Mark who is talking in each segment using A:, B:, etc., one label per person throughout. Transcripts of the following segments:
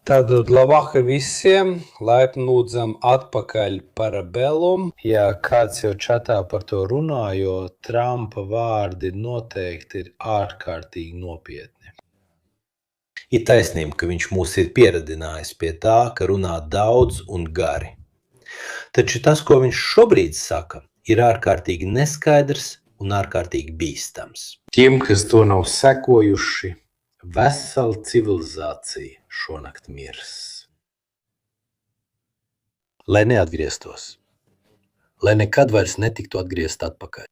A: Tātad labvakar visiem, laipni lūdzam atpakaļ Parabellum. Ja kāds jau čatā par to runā, jo Trumpa vārdi noteikti ir ārkārtīgi nopietni. Ir taisnība, ka viņš mūs ir pieradinājis pie tā, ka runā daudz un gari. Taču tas, ko viņš šobrīd saka, ir ārkārtīgi neskaidrs un ārkārtīgi bīstams. Tiem, kas to nav sekojuši, vesela civilizācija šonakt mirs. Lai neatgrieztos, lai nekad vairs netiktu atgriezt atpakaļ.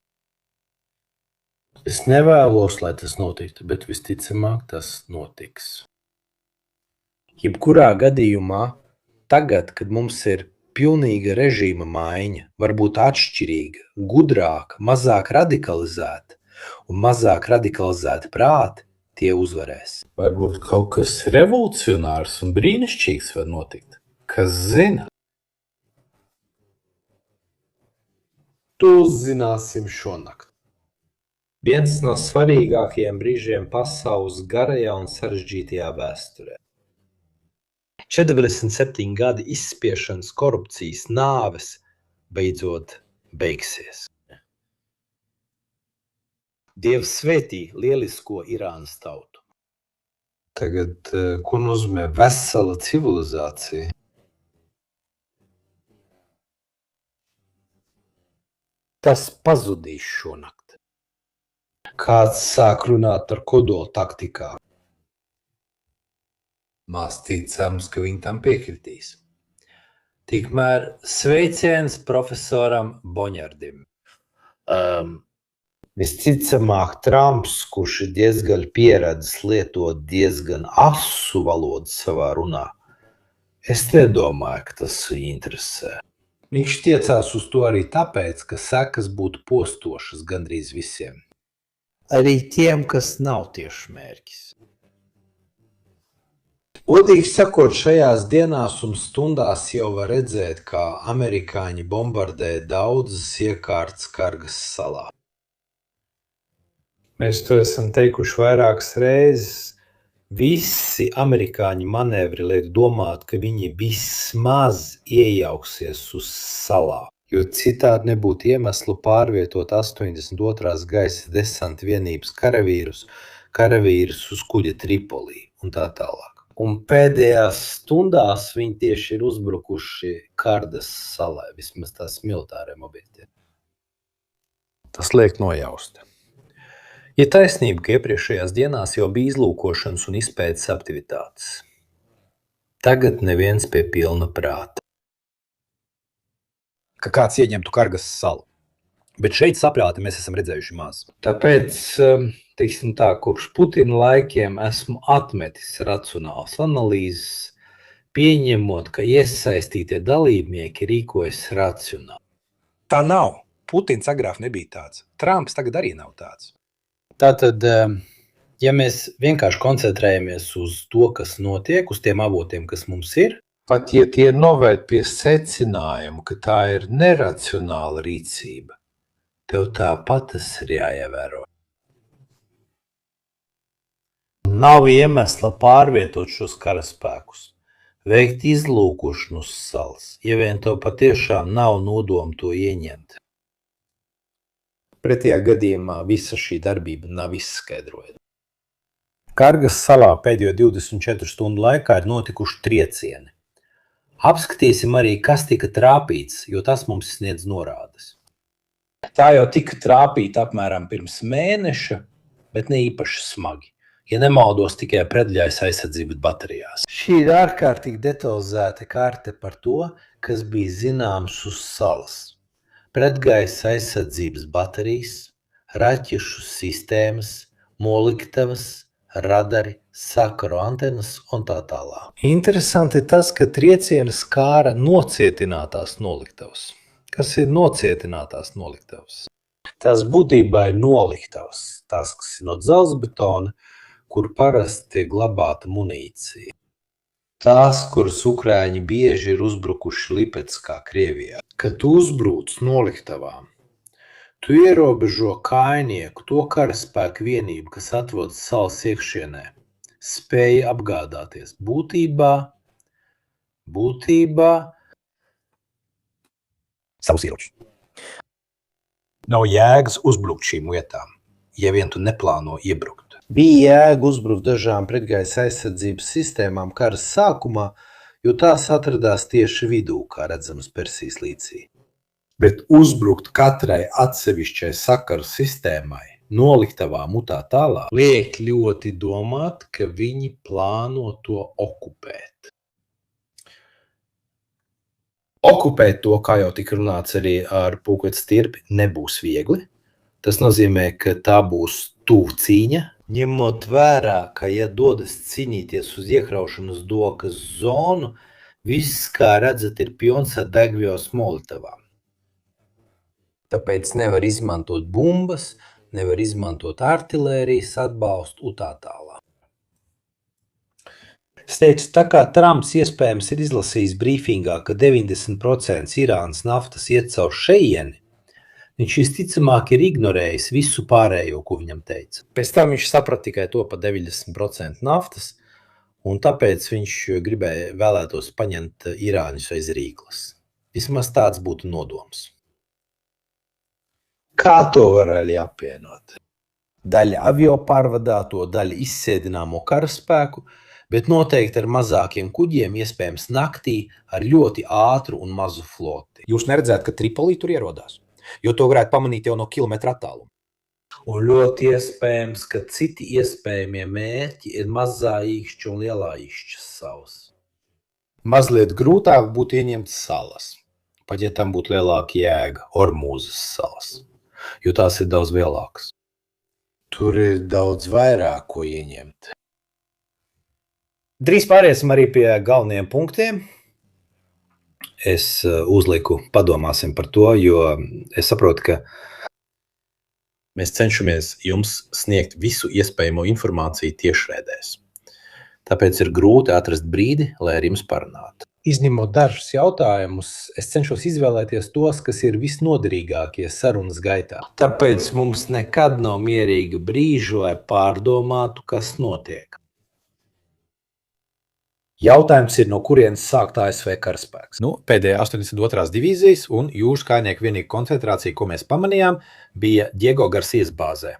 A: Es nevēlos, lai tas notiktu, bet visticamāk tas notiks. Jebkurā gadījumā, tagad, kad mums ir pilnīga režīma maiņa, varbūt atšķirīga, gudrāka, mazāk radikalizēta un mazāk radikalizēta prāti, tie uzvarēs. Varbūt kaut kas revolucionārs un brīnišķīgs var notikt. Kas zina? To uzzināsim šonakt. Viens no svarīgākajiem brīžiem pasaules garajā un sarežģītajā vēsturē. 47 gadi izspiešanas, korupcijas, nāves beidzot beigsies. Dievs svētī lielisko Irānas tautu. Tagad, ko nozīmē vesela civilizācija? Tas pazudīs šonakt. Kāds sāk runāt par kodola taktikā. Maz ticams, ka viņi tam piekritīs. Tikmēr sveiciens profesoram Boņardim. Visticamāk, Trumps, kurš ir diezgan pieredzis lietot diezgan asu valodu savā runā, es nedomāju, ka tas viņu interesē. Viņš tiecās uz to arī tāpēc, ka sekas būtu postošas gandrīz visiem. Arī tiem, kas nav tieši mērķis. Godīgi sakot, šajās dienās un stundās jau var redzēt, kā amerikāņi bombardē daudzas iekārtas Kargas salā. Mēs to esam teikuši vairākas reizes. Visi amerikāņu manevri liek domāt, ka viņi vismaz iejauksies uz salā, jo citādi nebūtu iemeslu pārvietot 82. gaisa desanta vienības karavīrus uz kuģa Tripolī un tā tālāk. Un pēdējās stundās viņi tieši ir uzbrukuši Kardas salai, vismaz tās militāriem objektiem. Tas liek nojaust. Ir taisnība, ka iepriekšējās dienās jau bija izlūkošanas un izpētes aktivitātes. Tagad neviens pie pilna prāta. Ka kāds ieņemtu Kargas salu. Bet šeit saprāti mēs esam redzējuši maz. Tāpēc, teiksim tā, kopš Putina laikiem esmu atmetis racionālas analīzes, pieņemot, ka iesaistītie dalībnieki rīkojas racionāli. Tā nav. Putins agrāk nebija tāds. Trumps tagad arī nav tāds. Tātad, ja mēs vienkārši koncentrējamies uz to, kas notiek, uz tiem avotiem, kas mums ir, pat ja tie novērt pie secinājumu, ka tā ir neracionāla rīcība, tev tāpat tas ir jāievēro. Nav iemesla pārvietot šos karaspēkus, veikt izlūkošanu uz salas, ja vien tev patiešām nav nodomu to ieņemt. Pretējā gadījumā visa šī darbība nav izskaidrojama. Kargas salā pēdējo 24 stundu laikā ir notikuši triecieni. Apskatīsim arī, kas tika trāpīts, jo tas mums sniedz norādes. Tā jau tika trāpīta apmēram pirms mēneša, bet ne īpaši smagi. Ja nemaldos, tikai pretgaisa aizsardzības baterijās. Šī ir ārkārtīgi detalizēta karte par to, kas bija zināms uz salas. Pretgaisa aizsardzības baterijas, raķešu sistēmas, moliktavas, radari, sakaru antenas un tā tālāk. Interesanti tas, ka triecieni skāra nocietinātās noliktavas. Kas ir nocietinātās noliktavas? Tās būtībā ir noliktavas, tās, kas ir no dzelzbetona, kur parasti tiek glabāta munīcija. Tās, kuras ukrāņi bieži ir uzbrukuši Lipetskā, Krievijā. Kad tu uzbrūc noliktavām, tu ierobežo kājnieku, to karaspēku vienību, kas atrodas salas iekšienē, spēja apgādāties. Būtībā būtībā savus ieročus. Nav jēgas uzbrukt šīm lietām, ja vien tu neplāno iebrukt. Bija jēga uzbrukt dažām pretgaisa aizsardzības sistēmām kara sākumā, jo tās atradās tieši vidū, kā redzams Persijas līcī. Bet uzbrukt katrai atsevišķai sakaru sistēmai, noliktavām un tā tālāk, liek ļoti domāt, ka viņi plāno to okupēt. Okupēt to, kā jau tika runāts arī ar Pūkvetes tirpi, nebūs viegli. Tas nozīmē, ka tā būs tuvu cīņa. Ņemot vērā, ka ja dodas cīnīties uz iekraušanas dokas zonu, viss, kā redzat, ir pilns ar degvielas molotavām. Tāpēc nevar izmantot bumbas, nevar izmantot artilērijas atbalstu un tā tālāk. Es teicu, tā kā Trumps iespējams ir izlasījis brīfingā, ka 90% Irānas naftas iet caur šeieni, viņš visticamāk ir ignorējis visu pārējo, ko viņam teica. Pēc tam viņš saprata tikai to par 90% naftas, un tāpēc viņš vēlētos paņemt Irāņus aiz rīklas. Vismaz tāds būtu nodoms. Kā to varēja apvienot? Daļa avio pārvadāto, daļa izsēdināmo karaspēku, bet noteikti ar mazākiem kuģiem, iespējams naktī, ar ļoti ātru un mazu floti. Jūs neredzētu, ka Tripolī tur ierodās, jo to varētu pamanīt jau no kilometra attāluma. Un ļoti iespējams, ka citi iespējamie mērķi ir mazā īkšķa un lielā īkšķa salas. Mazliet grūtāk būtu ieņemt salas, pat ja tam būtu lielāka jēga, Ormūzas salas, jo tās ir daudz lielākas. Tur ir daudz vairāk, ko ieņemt. Drīz pāriesim arī pie galvenajiem punktiem. Es uzliku, padomāsim par to, jo es saprotu, ka mēs cenšamies jums sniegt visu iespējamo informāciju tiešraidēs. Tāpēc ir grūti atrast brīdi, lai ar jums parunātu. Izņemot dažus jautājumus, es cenšos izvēlēties tos, kas ir visnoderīgākie sarunas gaitā. Tāpēc mums nekad nav mierīga brīža, lai pārdomātu, kas notiek. Jautājums ir, no kurienes sākt ASV karaspēks. Pēdējā 82. divīzijas un jūras kājnieku vienīga koncentrācija, ko mēs pamanījām, bija Diego Garcijas bāzē.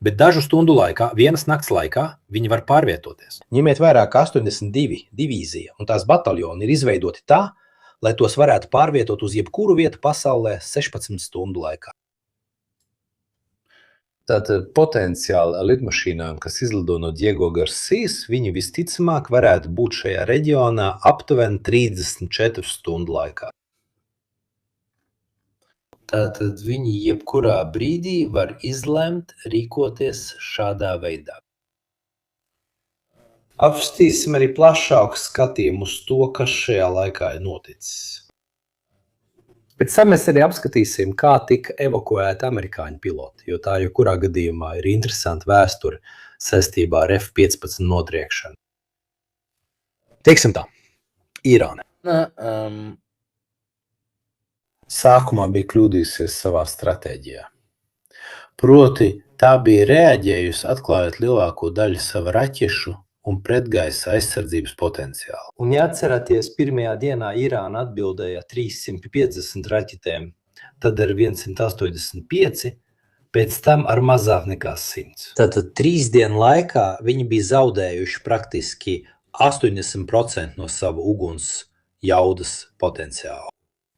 A: Bet dažu stundu laikā, vienas nakts laikā, viņi var pārvietoties. Ņemiet vērā, ka 82 divīzija un tās bataljoni ir izveidoti tā, lai tos varētu pārvietot uz jebkuru vietu pasaulē 16 stundu laikā. Tātad potenciāli ar lidmašīnām, kas izlido no Diego Garcijas, viņi visticamāk varētu būt šajā reģionā aptuveni 34 stundu laikā. Tātad viņi jebkurā brīdī var izlemt rīkoties šādā veidā. Apstīsim arī plašāku skatījumu uz to, kas šajā laikā ir noticis. Pēc tam mēs arī apskatīsim, kā tika evakuēti amerikāņu piloti, jo tā jebkurā gadījumā ir interesanta vēsture saistībā ar F-15 notriekšanu. Teiksim tā, Irāna. Sākumā bija kļūdījusies savā stratēģijā. Proti, tā bija reaģējusi atklājot lielāko daļu sava raķešu un pretgaisa aizsardzības potenciālu. Un ja atceraties, pirmajā dienā Irāna atbildēja 350 raķetēm, tad ar 185, pēc tam ar mazāk nekā 100. Tātad 3 dienu laikā viņi bija zaudējuši praktiski 80% no sava uguns jaudas potenciāla.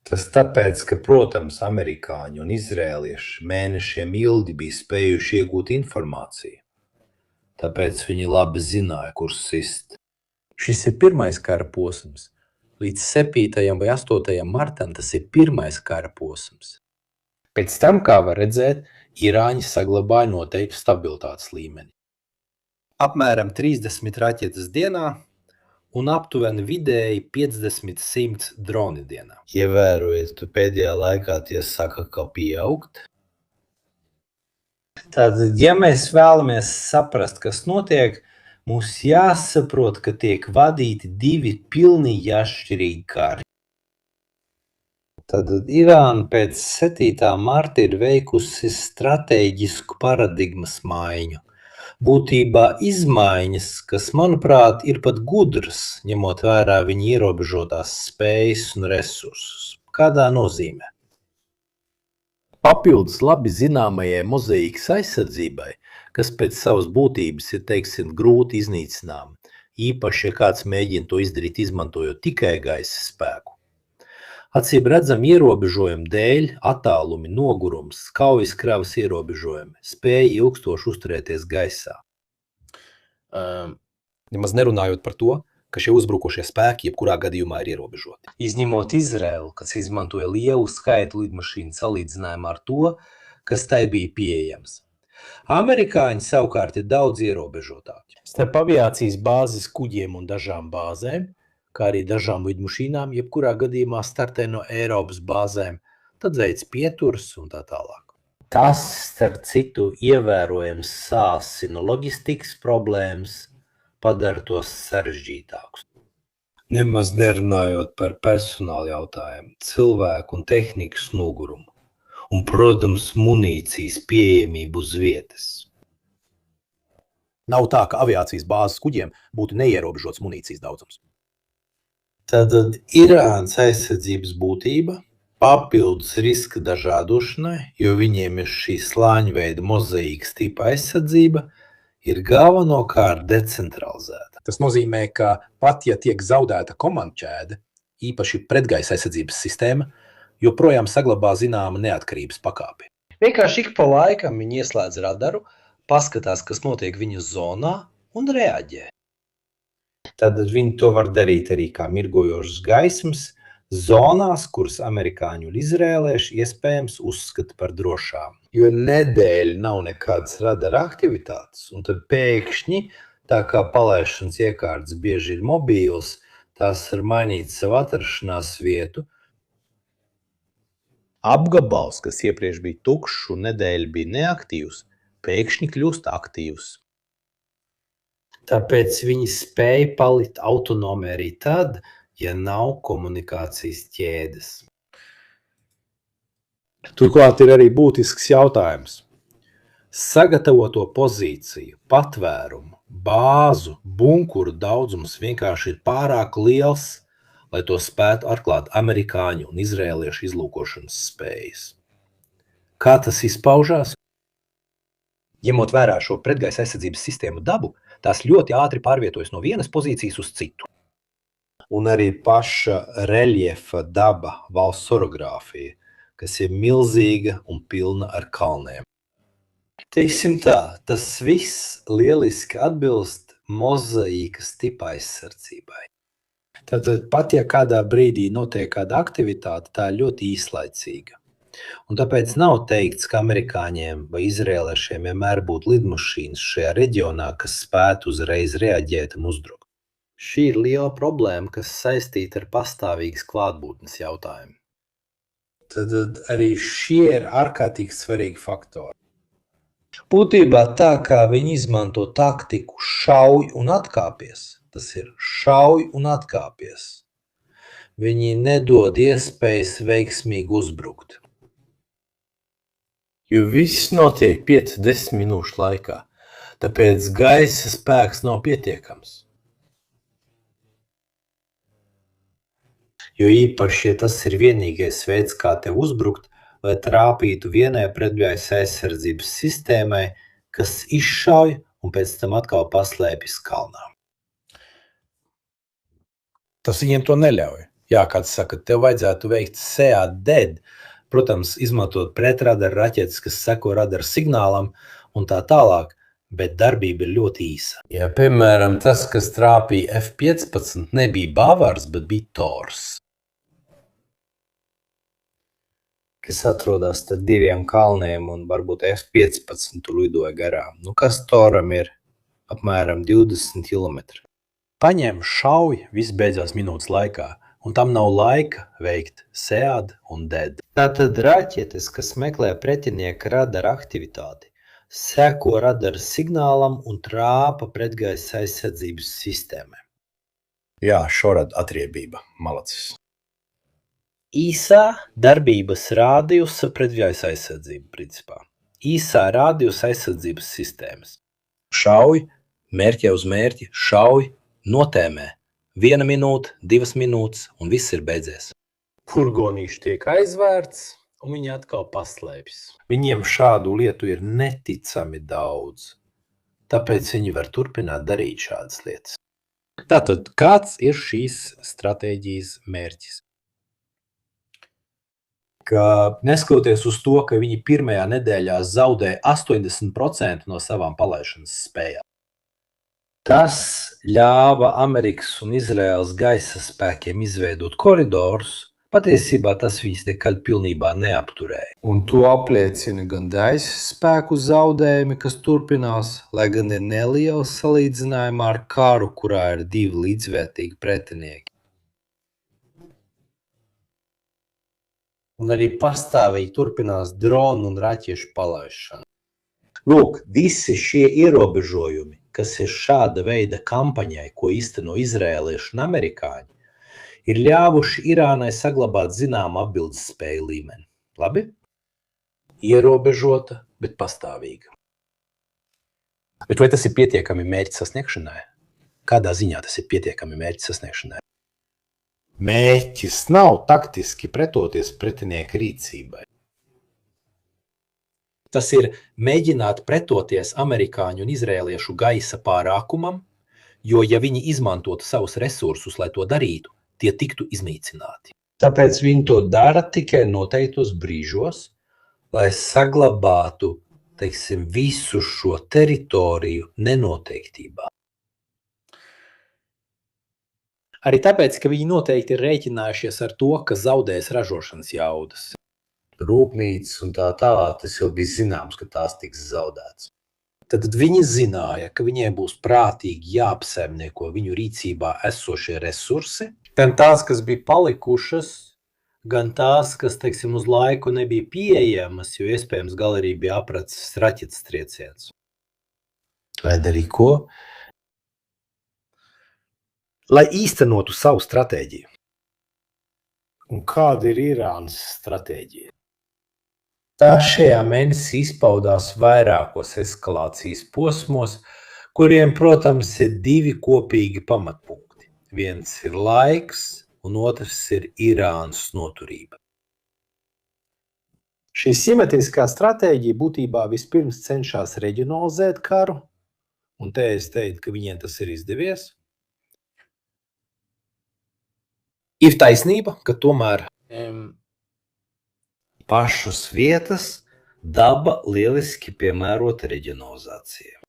A: Tas tāpēc, ka, protams, amerikāņi un izrēlieši mēnešiem ilgi bija spējuši iegūt informāciju. Tāpēc viņi labi zināja, kur sist. Šis ir pirmais kara posms. Līdz 7. vai 8. martam tas ir pirmais kara posms. Pēc tam, kā var redzēt, Irāņi saglabāja noteiktu stabilitātes līmeni. Apmēram 30 raķetes dienā un aptuveni vidēji 50-100 droni dienā. Ievērojiet, pēdējā laikā tie saka, ka pieaugt. Tātad, ja mēs vēlamies saprast, kas notiek, mums jāsaprot, ka tiek vadīti 2 pilnīgi atšķirīgi kari. Tātad Irāna pēc 7. marta ir veikusi stratēģisku paradigmas maiņu. Būtībā izmaiņas, kas, manuprāt, ir pat gudras, ņemot vērā viņa ierobežotās spējas un resursus. Kādā nozīmē? Papildus labi zināmajai mozaīkas aizsardzībai, kas pēc savas būtības ir, teiksim, grūti iznīcināma, īpaši, ja kāds mēģina to izdarīt, izmantojot tikai gaisa spēku. Acīm redzami ierobežojumu dēļ attālumi, nogurums, kaujas kravas ierobežojumi spēja ilgstoši uzturēties gaisā.
B: Nemaz nerunājot par to, ka šie uzbrukošie spēki jebkurā gadījumā ir ierobežoti.
A: Izņemot Izraelu, kas izmantoja lielu skaitu lidmašīnu salīdzinājumā ar to, kas tai bija pieejams. Amerikāņi savukārt ir daudz ierobežotāki. Starp aviācijas bāzes kuģiem un dažām bāzēm, kā arī dažām lidmašīnām, jebkurā gadījumā startē no Eiropas bāzēm, tad veids pieturas un tā tālāk. Tas, starp citu, ievērojams sāsina loģistikas problēmas, padara tos sarežģītākus. Nemaz nerunājot par personāla jautājumu, cilvēku un tehnikas nogurumu un, protams, munīcijas pieejamību uz vietas.
B: Nav tā, ka aviācijas bāzes kuģiem būtu neierobežots munīcijas daudzums.
A: Tātad Irānas aizsardzības būtība papildus riska dažādošanai, jo viņiem ir šī slāņveida mozaīkas tipa aizsardzība, ir galvenokārt decentralizēta.
B: Tas nozīmē, ka pat ja tiek zaudēta komandķēde, īpaši pretgaisa aizsardzības sistēma, joprojām saglabā zināma neatkarības pakāpi.
A: Vienkārši ik pa laikam viņi ieslēdz radaru, paskatās, kas notiek viņu zonā un reaģē. Tad viņi to var darīt arī kā mirgojošas gaismas zonās, kuras amerikāņi un izrēlieši iespējams uzskata par drošām. Jo nedēļu nav nekādas radara aktivitātes, un tad pēkšņi, tā kā palaišanas iekārtas bieži ir mobīlas, tās var mainīt savu atrašanās vietu.
B: Apgabals, kas iepriekš bija tukšs un nedēļu bija neaktīvs, pēkšņi kļūst aktīvs.
A: Tāpēc viņi spēja palikt autonomi arī tad, ja nav komunikācijas ķēdes.
B: Turklāt ir arī būtisks jautājums.
A: Sagatavoto pozīciju, patvērumu, bāzu, bunkuru daudzums vienkārši ir pārāk liels, lai to spētu atklāt amerikāņu un izrēliešu izlūkošanas spējas. Kā tas izpaužās?
B: Ņemot vērā šo pretgaisa aizsardzības sistēmu dabu, tās ļoti ātri pārvietojas no vienas pozīcijas uz citu.
A: Un arī paša reljefa daba, valsts orogrāfija, kas ir milzīga un pilna ar kalniem. Teiksim tā, tas viss lieliski atbilst mozaīkas tipa aizsardzībai. Tātad pat ja kādā brīdī notiek kāda aktivitāte, tā ir ļoti īslaicīga. Un tāpēc nav teikts, ka amerikāņiem vai izrēliešiem vienmēr būtu lidmašīnas šajā reģionā, kas spētu uzreiz reaģēt un uzbrukt. Šī ir liela problēma, kas saistīta ar pastāvīgas klātbūtnes jautājumu. Tad arī šie ir ārkārtīgi svarīgi faktori. Būtībā tā, kā viņi izmanto taktiku šauj un atkāpies, tas ir šauj un atkāpies. Viņi nedod iespējas veiksmīgi uzbrukt. Jo viss notiek 5-10 minūšu laikā, tāpēc gaisa spēks nav pietiekams. Jo īpaši, ja tas ir vienīgais veids, kā tev uzbrukt, lai trāpītu vienai pretgaisa aizsardzības sistēmai, kas izšauj un pēc tam atkal paslēpjas kalnā.
B: Tas viņiem to neļauj. Jā, kāds saka, tev vajadzētu veikt SEAD, protams, izmantot pretradara raķetes, kas seko radara signālam un tā tālāk, bet darbība ir ļoti īsa. Ja, piemēram, tas, kas trāpīja F-15, nebija Bavars, bet bija Tors, kas atrodas tad diviem kalniem un varbūt F-15 tur lidoja garām. Kas Toram ir? Apmēram 20 km. Paņem, šauj, viss beidzās minūtes laikā, un tam nav laika veikt SEAD un DED.
A: Tātad raķetes, kas meklē pretinieka radara aktivitāti, seko radara signālam un trāpa pretgaisa aizsardzības sistēmai.
B: Jā, šorad atriebība, malacis.
A: Īsā darbības rādījusa pretgaisa aizsardzība, principā. Īsā rādījusa aizsardzības sistēmas.
B: Šauj, mērķē uz mērķi, šauj, notēmē. 1 minūte, 2 minūtes, un viss ir beidzies.
A: Furgonīši tiek aizvērts, un viņi atkal paslēpjas.
B: Viņiem šādu lietu ir neticami daudz. Tāpēc viņi var turpināt darīt šādas lietas.
A: Tātad, kāds ir šīs stratēģijas mērķis?
B: Ka neskatoties uz to, ka viņi pirmajā nedēļā zaudēja 80% no savām palaišanas spējām. Tas ļāva Amerikas un Izraēlas gaisa spēkiem izveidot koridorus. Patiesībā tas viņus nekad pilnībā neapturēja. Un to apliecina gan gaisa spēku zaudējumi, kas turpinās, lai gan ir neliels salīdzinājumā ar karu, kurā ir 2 līdzvērtīgi pretinieki.
A: Un arī pastāvīgi turpinās dronu un raķešu palaišana.
B: Lūk, visi šie ierobežojumi, kas ir šāda veida kampaņai, ko īsteno izrēlieši un amerikāņi, ir ļāvuši Irānai saglabāt zināmu atbildes spēju līmeni. Labi? Ierobežota, bet pastāvīga. Bet vai tas ir pietiekami mērķa sasniegšanai? Kādā ziņā tas ir pietiekami mērķa sasniegšanai? Mērķis nav taktiski pretoties pretinieka rīcībai. Tas ir mēģināt pretoties amerikāņu un izrēliešu gaisa pārākumam, jo, ja viņi izmantotu savus resursus, lai to darītu, tie tiktu iznīcināti. Tāpēc viņi to dara tikai noteiktos brīžos, lai saglabātu, visu šo teritoriju nenoteiktībā.
A: Arī tāpēc, ka viņi noteikti ir rēķinājušies ar to, ka zaudēs ražošanas jaudas.
B: Rūpnīcas un tā tālāk, tas jau bija zināms, ka tās tiks zaudētas.
A: Tad viņi zināja, ka viņiem būs prātīgi jāapsaimnieko viņu rīcībā esošie resursi, gan tās, kas bija palikušas, gan tās, kas, uz laiku nebija pieejamas, jo iespējams galerī bija apracis raķetes trieciens.
B: Lai darīja ko? Lai īstenotu savu stratēģiju.
A: Un kāda ir Irānas stratēģija? Tā šajā mēnesī izpaudās vairākos eskalācijas posmos, kuriem, protams, ir 2 kopīgi pamatpunkti. Viens ir laiks, un otrs ir Irānas noturība. Šī simmetriskā stratēģija būtībā vispirms cenšas reģionalizēt karu, un te es teiktu, ka viņiem tas ir izdevies. Ir taisnība, ka tomēr
B: pašas vietas daba lieliski piemērota reģionalizācija.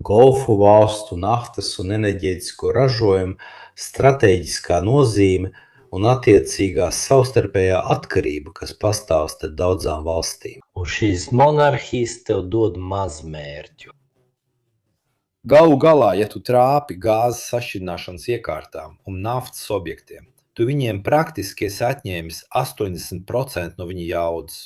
B: Golfu valstu naftas un enerģētisko ražojumu stratēģiskā nozīme un attiecīgā savstarpējā atkarība, kas pastāv starp daudzām valstīm.
A: Un šīs monarhijas tev dod maz mērķu.
B: Galu galā, ja tu trāpi gāzes sašķidrināšanas iekārtām un naftas objektiem, tu viņiem praktiski esi atņēmis 80% no viņa jaudas.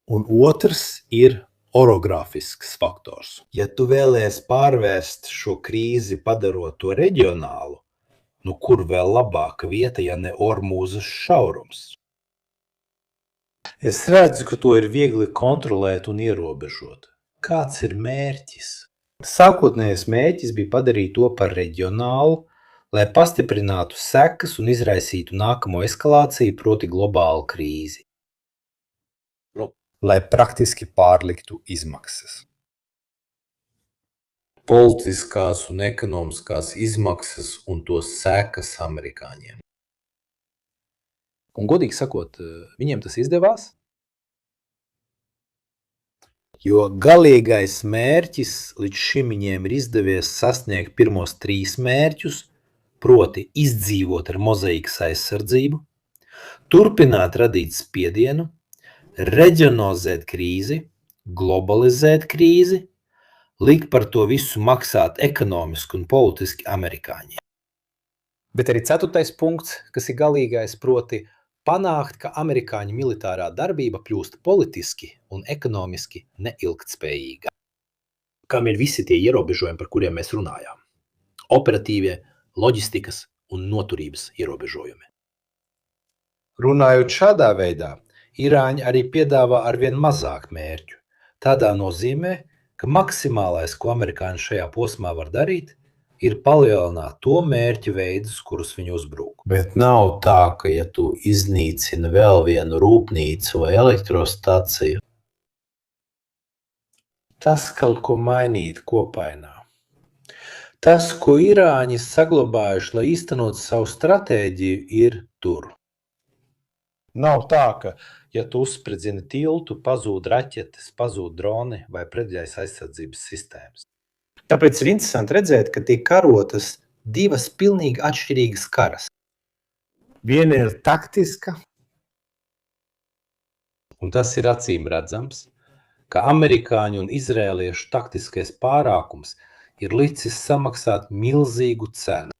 A: Un otrs ir orogrāfisks faktors.
B: Ja tu vēlies pārvērst šo krīzi, padarot to reģionālu, kur vēl labāka vieta, ja ne Ormūzas šaurums?
A: Es redzu, ka to ir viegli kontrolēt un ierobežot. Kāds ir mērķis?
B: Sākotnējais mērķis bija padarīt to par reģionālu, lai pastiprinātu sekas un izraisītu nākamo eskalāciju, proti globālu krīzi. Lai praktiski pārliktu izmaksas.
A: Politiskās un ekonomiskās izmaksas un to sekas amerikāņiem.
B: Un godīgi sakot, viņiem tas izdevās? Jo galīgais mērķis līdz šim viņiem ir izdevies sasniegt pirmos 3 mērķus, proti izdzīvot ar mozaīkas aizsardzību, turpināt radīt spiedienu, reģionalizēt krīzi, globalizēt krīzi, likt par to visu maksāt ekonomiski un politiski amerikāņiem.
A: Bet arī 4. punkts, kas ir galīgais, proti panākt, ka amerikāņu militārā darbība kļūst politiski un ekonomiski neilgtspējīga. Kam ir visi tie ierobežojumi, par kuriem mēs runājām? Operatīvie, loģistikas un noturības ierobežojumi.
B: Runājot šādā veidā, Irāņi arī piedāvā arvien mazāk mērķu. Tādā nozīmē,
A: ka maksimālais, ko amerikāņi šajā posmā var darīt, ir palielināt to mērķu veidus, kurus viņi uzbrūk.
B: Bet nav tā, ka ja tu iznīcini vēl vienu rūpnīcu vai elektrostaciju,
A: Tas kaut ko mainīt kopainā. Tas, ko Irāņi saglabājuši, lai īstenot savu stratēģiju, ir tur. Nav tā, ka, ja tu uzspridzini tiltu, pazūd raķetes, pazūd droni vai pretgaisa aizsardzības sistēmas. Tāpēc ir interesanti redzēt, ka tiek karotas divas pilnīgi atšķirīgas karas. Viena ir taktiska, un tas ir acīm redzams, ka amerikāņu un izrēliešu taktiskais pārākums ir licis samaksāt milzīgu cenu.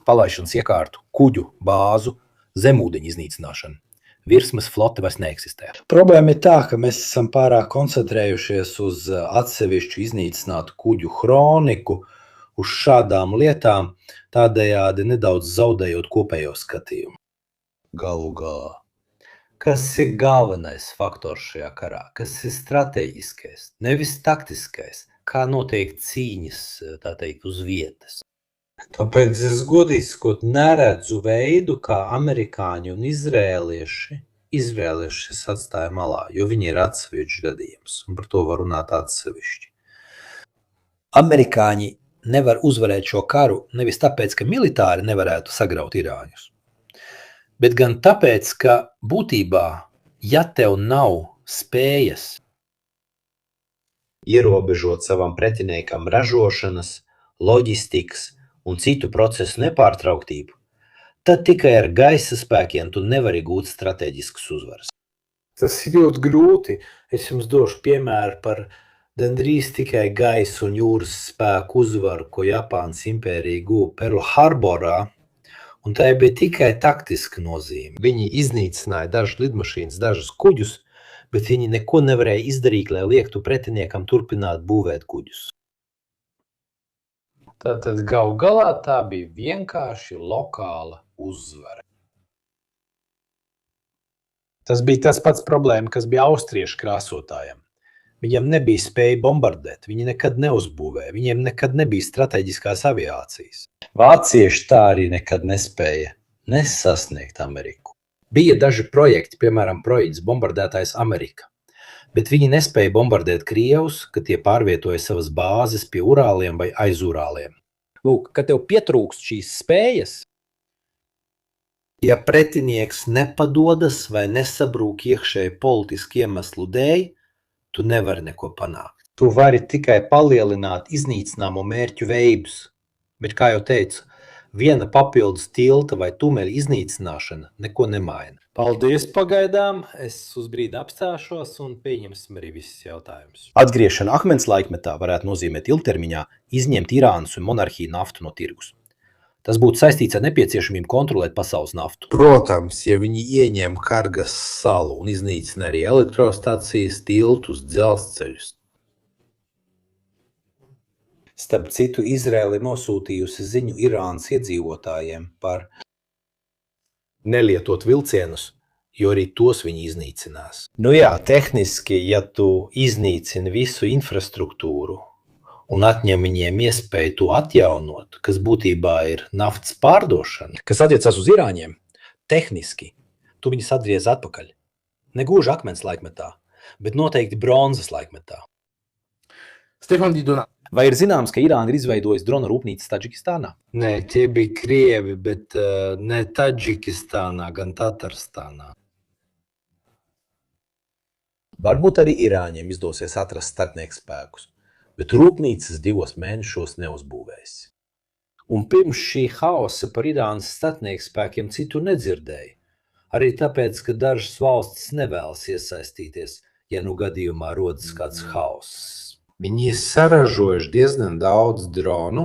A: Palaišanas iekārtu, kuģu, bāzu, zemūdeņu iznīcināšanu. Virsmas flote vairs neeksistē. Problēma ir tā, ka mēs esam pārāk koncentrējušies uz atsevišķu iznīcinātu kuģu hroniku, uz šādām lietām, tādējādi nedaudz zaudējot kopējo skatījumu. Galu galā. Kas ir galvenais faktors šajā karā? Kas ir strateģiskais, nevis taktiskais? Kā notiek cīņas, tā teikt, uz vietas? Tāpēc es godīgi sakot neredzu veidu, kā amerikāņi un izrēlieši atstāja malā, jo viņi ir atsevišķi gadījums, un par to var runāt atsevišķi. Amerikāņi nevar uzvarēt šo karu nevis tāpēc, ka militāri nevarētu sagraut irāņus, bet gan tāpēc, ka būtībā, ja tev nav spējas ierobežot savam pretiniekam ražošanas, loģistikas un citu procesu nepārtrauktību, tad tikai ar gaisa spēkiem tu nevari gūt strateģiskas uzvaras. Tas ir ļoti grūti. Es jums došu piemēru par gandrīz tikai gaisa un jūras spēku uzvaru, ko Japānas impērija guva Pearl Harborā, un tā bija tikai taktiska nozīme. Viņi iznīcināja dažas lidmašīnas, dažus kuģus, bet viņi neko nevarēja izdarīt, lai liektu pretiniekam turpināt būvēt kuģus. Tātad galu galā tā bija vienkārši lokāla uzvara. Tas bija tas pats problēma, kas bija austriešu krāsotājiem. Viņiem nebija spēja bombardēt, viņi nekad neuzbūvēja, viņiem nekad nebija strateģiskās aviācijas. Vācieši tā arī nekad nespēja nesasniegt Ameriku. Bija daži projekti, piemēram, projekts bombardētājs Amerika, bet viņi nespēja bombardēt Krievus, kad tie pārvietoja savas bāzes pie Urāliem vai aiz Urāliem. Lūk, kad tev pietrūkst šīs spējas, ja pretinieks nepadodas vai nesabrūk iekšēji politiski iemeslu dēļ, tu nevari neko panākt. Tu vari tikai palielināt iznīcināmo mērķu veidus, bet, kā jau teicu, viena papildus tilta vai tuneļa iznīcināšana neko nemaina. Paldies pagaidām, es uz brīdi apstāšos un pieņemsim arī visus jautājumus. Atgriešana akmens laikmetā varētu nozīmēt ilgtermiņā izņemt Irānas un monarhiju naftu no tirgus. Tas būtu saistīts ar nepieciešamību kontrolēt pasaules naftu. Protams, ja viņi ieņem Kargas salu un iznīcina arī elektrostacijas, tiltus, dzelzceļus. Starp citu, Izraēla ir nosūtījusi ziņu Irānas iedzīvotājiem par nelietot vilcienus, jo arī tos viņi iznīcinās. Nu jā, tehniski, ja tu iznīcini visu infrastruktūru un atņem viņiem iespēju to atjaunot, kas būtībā ir naftas pārdošana, kas attiecās uz Irāņiem, tehniski, tu viņus atgriez atpakaļ. Negūži akmens laikmetā, bet noteikti bronzas laikmetā.
C: Stefan Didona.
B: vai ir zināms, ka Irāna ir izveidojusi drona rūpnīcas Taģikistānā?
A: Nē, tie bija Krievi, bet ne Taģikistānā, gan Tatarstānā.
B: Varbūt arī Irāņiem izdosies atrast starpnieku spēkus, bet rūpnīcas 2 mēnešos neuzbūvēs. Un pirms šī haosa par Irānas starpnieku spēkiem citu nedzirdēja. Arī tāpēc, ka dažas valstis nevēlas iesaistīties, ja nu gadījumā rodas kāds haoss.
A: Viņi ir saražojuši diezgan daudz dronu.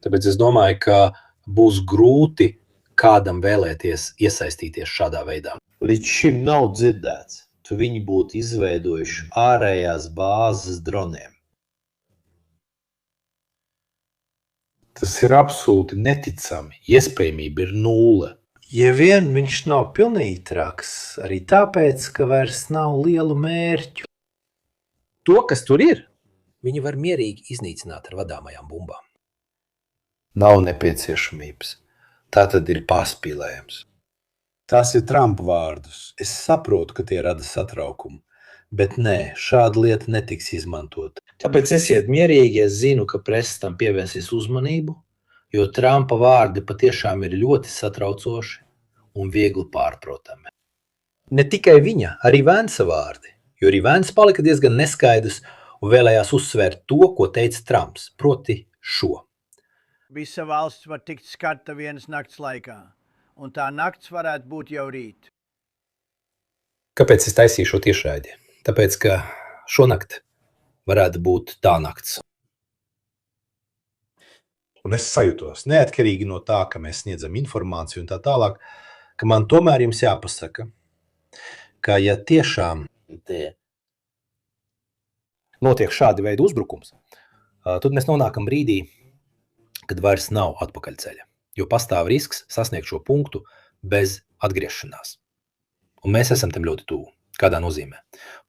A: Tāpēc es domāju, ka būs grūti kādam vēlēties iesaistīties šādā veidā.
B: Līdz šim nav dzirdēts, ka viņi būtu izveidojuši ārējās bāzes droniem.
A: Tas ir absolūti neticami. Iespējamība ir 0. Ja vien viņš nav pilnīgi traks, arī tāpēc, ka vairs nav lielu mērķu.
C: to, kas tur ir.
A: Viņi var mierīgi iznīcināt ar vadāmajām bumbām.
B: Nav nepieciešamības. Tā tad ir paspīlējums.
A: Tās ir Trumpa vārdus. Es saprotu, ka tie rada satraukumu. Bet nē, šāda lieta netiks izmantota.
B: Tāpēc esiet mierīgi, es zinu, ka presa tam pievērsīs uzmanību, jo Trumpa vārdi patiešām ir ļoti satraucoši un viegli pārprotami.
A: Ne tikai viņa, arī Vence vārdi, jo arī Vence palika diezgan neskaidrs un vēlējās uzsvērt to, ko teica Trumps, proti šo.
D: Visa valsts var tikt skarta vienas nakts laikā, un tā nakts varētu būt jau rīt.
B: Kāpēc es taisīju šo tiešraidi? Tāpēc, ka šonakt varētu būt tā nakts.
A: Un es sajūtos, neatkarīgi no tā, ka mēs sniedzam informāciju un tā tālāk, ka man tomēr jums jāpasaka, ka ja tiešām notiek šādi veidi uzbrukums, tad mēs nonākam brīdī, kad vairs nav atpakaļceļa, jo pastāv risks sasniegt šo punktu bez atgriešanās. Un mēs esam tam ļoti tuvu. Kādā nozīmē?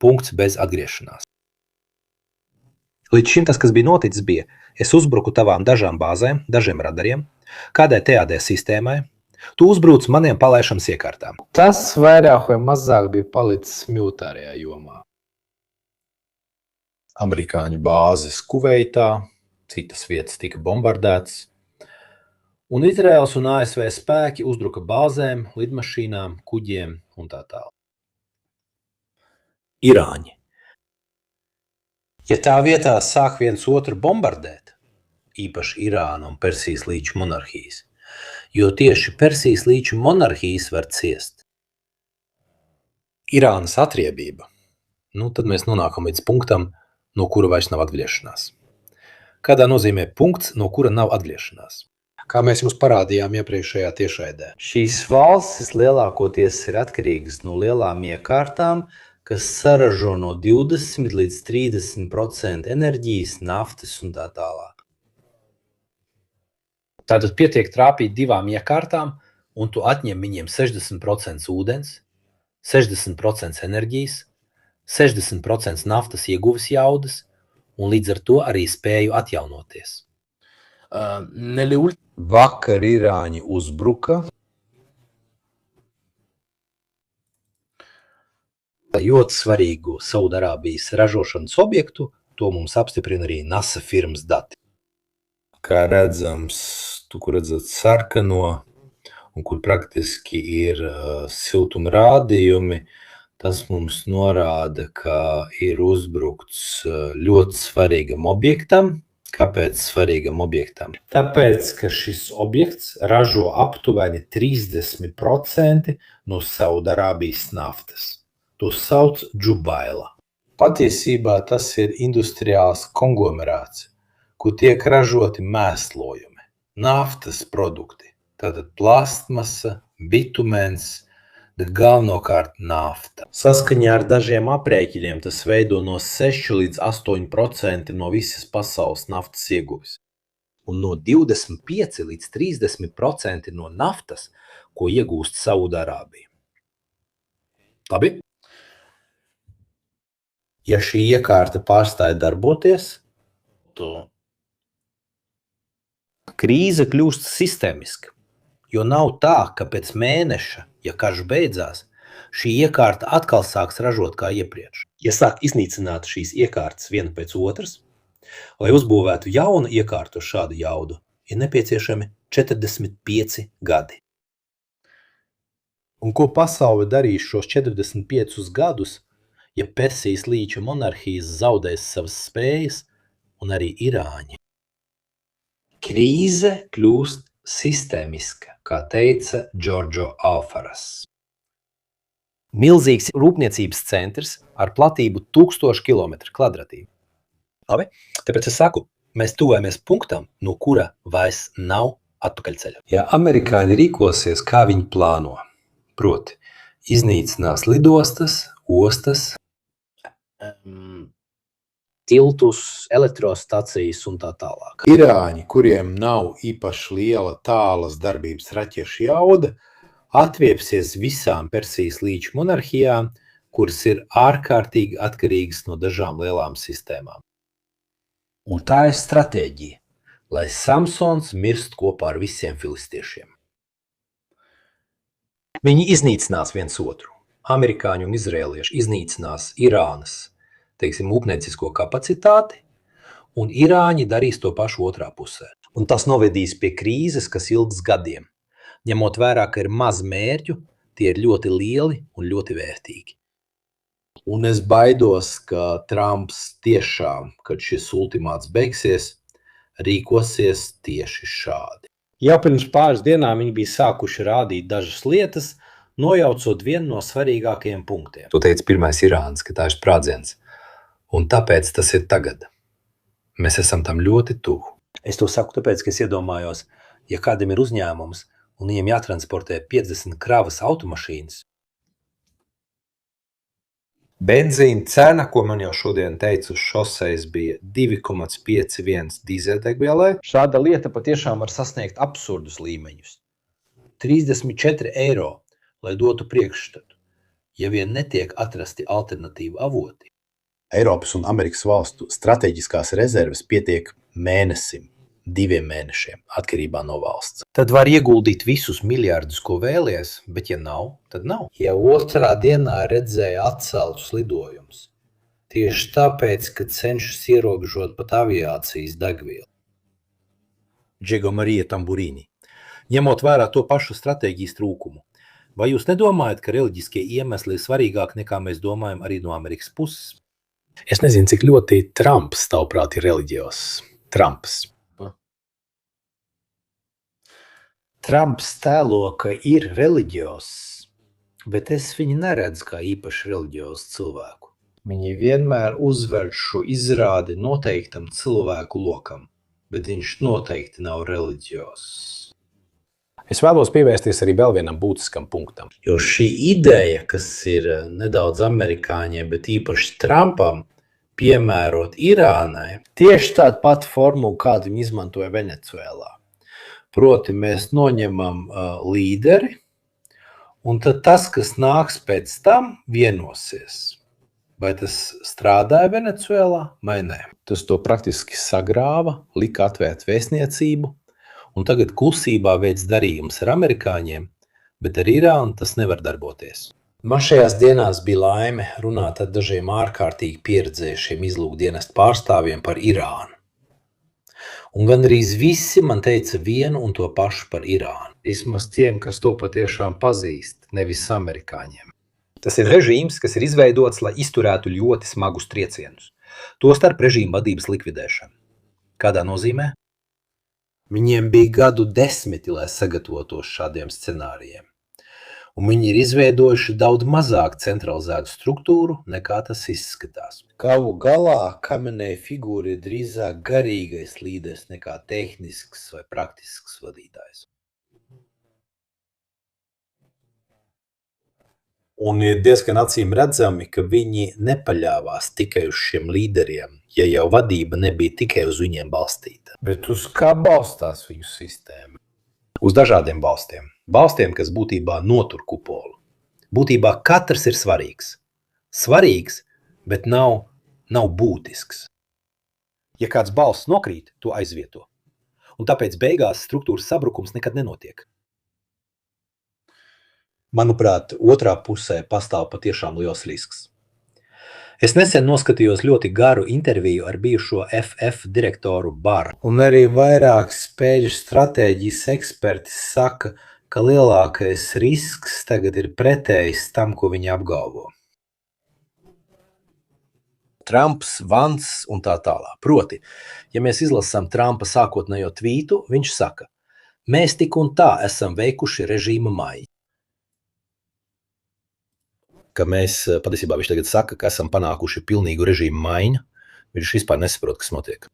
A: Punkts bez atgriešanās. Līdz šim tas, kas bija noticis, bija, es uzbruku tavām dažām bāzēm, dažiem radariem, kādai TAD sistēmai, tu uzbruc maniem palaišanas iekārtām.
C: Tas vairāk vai mazāk bija palicis militārajā jomā.
A: Amerikāņu bāzes Kuveitā, citas vietas tika bombardētas, un Izraels un ASV spēki uzbruka bāzēm, lidmašīnām, kuģiem un tā tālāk. Irāņi. Ja tā vietā sāk viens otru bombardēt, īpaši Irāna un Persijas līča monarhijas, jo tieši Persijas līča monarhijas var ciest. Irānas atriebība, tad mēs nonākam līdz punktam, no kura vairs nav atgriešanās. Kādā nozīmē punkts, no kura nav atgriešanās? Kā mēs jums parādījām iepriekšējā tiešraidē. Šīs valstis lielākoties ir atkarīgas no lielām iekārtām, kas saražo no 20 līdz 30% enerģijas, naftas un tā tālāk. Tātad pietiek trāpīt divām iekārtām, un tu atņem viņiem 60% ūdens, 60% enerģijas, 60% naftas ieguves jaudas, un līdz ar to arī spēju atjaunoties. Vakar Irāņi uzbruka ļoti svarīgu Saudarābijas ražošanas objektu, to mums apstiprina arī NASA firmas dati. Kā redzams, kur redzat sarkano, un kur praktiski ir siltuma rādījumi, tas mums norāda, ka ir uzbrukts ļoti svarīgam objektam. Kāpēc svarīgam objektam? Tāpēc, ka šis objekts ražo aptuveni 30% no Saudarābijas naftas. To sauc Džubaila. Patiesībā tas ir industriāls konglomerāts, kur tiek ražoti mēslojumi, naftas produkti, tātad plastmasa, bitumens, bet galvenokārt nafta. Saskaņā ar dažiem aprēķiniem tas veido no 6 līdz 8% no visas pasaules naftas ieguves. Un no 25 līdz 30% no naftas, ko iegūst Saudarābija. Labi? Ja šī iekārta pārstāja darboties, krīze kļūst sistēmiska, jo nav tā, ka pēc mēneša, ja karš beidzās, šī iekārta atkal sāks ražot kā iepriekš. Ja sāk iznīcināt šīs iekārtas viena pēc otras, lai uzbūvētu jaunu iekārtu ar šādu jaudu, ir nepieciešami 45 gadi. Un ko pasaule darīs šos 45 gadus, ja Persijas līča monarhijas zaudēs savas spējas un arī Irāņi? Krīze kļūst sistēmiska, kā teica Džordžo Alfaras. Milzīgs rūpniecības centrs ar platību 1000 km². Labi, tāpēc es saku, mēs tuvojamies punktam, no kura vairs nav atpakaļceļa. Ja amerikāņi rīkosies, kā viņi plāno, proti, iznīcinās lidostas, ostas, tiltus, elektrostacijas un tā tālāk. Irāņi, kuriem nav īpaši liela tālas darbības raķešu jauda, atviepsies visām Persijas līča monarhijām,
B: kuras ir ārkārtīgi atkarīgas no dažām lielām sistēmām.
A: Un tā ir stratēģija, lai Samsons mirst kopā ar visiem filistiešiem. Viņi iznīcinās viens otru. Amerikāņi un izrēlieši iznīcinās Irānas, rūpniecisko kapacitāti, un Irāņi darīs to pašu otrā pusē. Un tas novedīs pie krīzes, kas ilgs gadiem. Ņemot vērā, ka ir maz mērķu, tie ir ļoti lieli un ļoti vērtīgi. Un es baidos, ka Trumps tiešām, kad šis ultimāts beigsies, rīkosies tieši šādi.
B: Jau pirms pāris dienām viņi bija sākuši rādīt dažas lietas, nojaucot vienu no svarīgākajiem punktiem.
A: Tu teici pirmais Irānas, ka tā ir sprādziens. Un tāpēc tas ir tagad. Mēs esam tam ļoti tuvu. Es to saku tāpēc, ka es iedomājos, ja kādam ir uzņēmums un viņiem jātransportē 50 kravas automašīnas. Benzīna cena, ko man jau šodien teica uz šoseis, bija 2,51 dīzeļdegvielai. Šāda lieta patiešām var sasniegt absurdus līmeņus. 34 eiro, lai dotu priekšstatu, ja vien netiek atrasti alternatīvi avoti.
E: Eiropas un Amerikas valstu strateģiskās rezerves pietiek mēnesim, 2 mēnešiem, atkarībā no valsts.
A: Tad var ieguldīt visus miljardus, ko vēlies, bet ja nav, tad nav.
B: Ja otrā dienā redzēja atceltus lidojumus, tieši tāpēc, ka cenšas ierobežot pat aviācijas degvielu.
A: Džego Marija Tamburīni. Ņemot vērā to pašu stratēģijas trūkumu, vai jūs nedomājat, ka reliģiskie iemesli ir svarīgāk nekā mēs domājam arī no Amerikas puses?
B: Es nezinu, cik ļoti Trumps, tavuprāt, ir reliģios. Trumps
A: tēlo, ka ir reliģios, bet es viņu neredzu kā īpaši reliģiozu cilvēku.
B: Viņi vienmēr uzver šo izrādi noteiktam cilvēku lokam, bet viņš noteikti nav reliģios.
C: Es vēlos pievērsties arī vēl vienam būtiskam punktam.
A: Jo šī ideja, kas ir nedaudz amerikāņiem, bet īpaši Trumpam, piemērot Irānai, tieši tāda pati formula, kādu viņi izmantoja Venecuēlā. Proti, mēs noņemam līderi, un tad tas, kas nāks pēc tam, vienosies. Vai tas strādāja Venecuēlā vai nē?
B: Tas to praktiski sagrāva, lika atvērt vēstniecību,
A: un tagad klusībā veids darījums ar amerikāņiem, bet ar Irānu tas nevar darboties. Man šajās dienās bija laime runāt ar dažiem ārkārtīgi pieredzējušiem izlūkdienestu pārstāvjiem par Irānu. Un gandrīz visi man teica vienu un to pašu par Irānu. Vismaz tiem, kas to patiešām pazīst, nevis amerikāņiem.
F: Tas ir režīms, kas ir izveidots, lai izturētu ļoti smagus triecienus. Tostarp režīma vadības likvidēšanu.
A: Kādā nozīmē? Viņiem bija gadu 10, lai sagatavotos šādiem scenārijiem. Un viņi ir izveidojuši daudz mazāk centralizētu struktūru, nekā tas izskatās. Galu galā kamenēja figūra ir drīzāk garīgais līderis nekā tehnisks vai praktisks vadītājs. Un ir diezgan acīm redzami, ka viņi nepaļāvās tikai uz šiem līderiem, ja jau vadība nebija tikai uz viņiem balstīta. Bet uz kā balstās viņu sistēma?
F: Uz dažādiem balstiem. Balstiem, kas būtībā notur kupolu. Būtībā katrs ir svarīgs. Svarīgs, bet nav būtisks. Ja kāds balsts nokrīt, to aizvieto. Un tāpēc beigās struktūras sabrukums nekad nenotiek. Manuprāt, otrā pusē pastāv patiešām liels risks. Es nesen noskatījos ļoti garu interviju ar bijušo FF direktoru Baru.
A: Un arī vairāk spēļu stratēģijas eksperti saka, ka lielākais risks tagad ir pretējs tam, ko viņi apgalvo.
F: Trumps, Vans un tā tālāk. Proti, ja mēs izlasām Trumpa sākotnējo tvītu, viņš saka, mēs tik un tā esam veikuši režīma maiņu. Ka mēs, patiesībā viņš tagad saka, ka esam panākuši pilnīgu režīmu maiņu, viņš vispār nesaprot, kas notiek.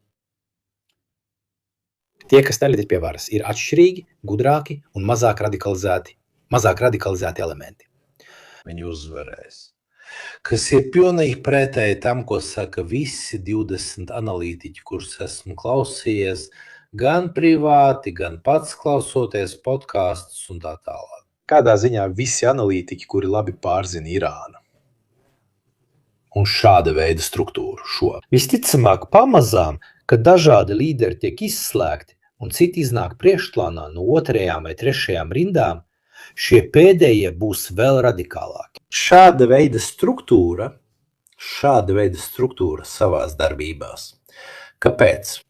F: Tie, kas tagad ir pie varas, ir atšķirīgi, gudrāki un mazāk radikalizēti elementi.
A: Viņi uzvarēs. Kas ir pilnīgi pretēji tam, ko saka visi 20 analītiķi, kurus esmu klausījies, gan privāti, gan pats klausoties podkastus un tā tālāk.
F: Kādā ziņā visi analītiķi, kuri labi pārzina Irānu? un šāda veida struktūru šo.
B: Visticamāk, pamazām, kad dažādi līderi tiek izslēgti un citi iznāk priekšplānā no 2. vai 3. rindām, šie pēdējie būs vēl radikālāki.
F: Šāda veida struktūra savās darbībās. Kāpēc?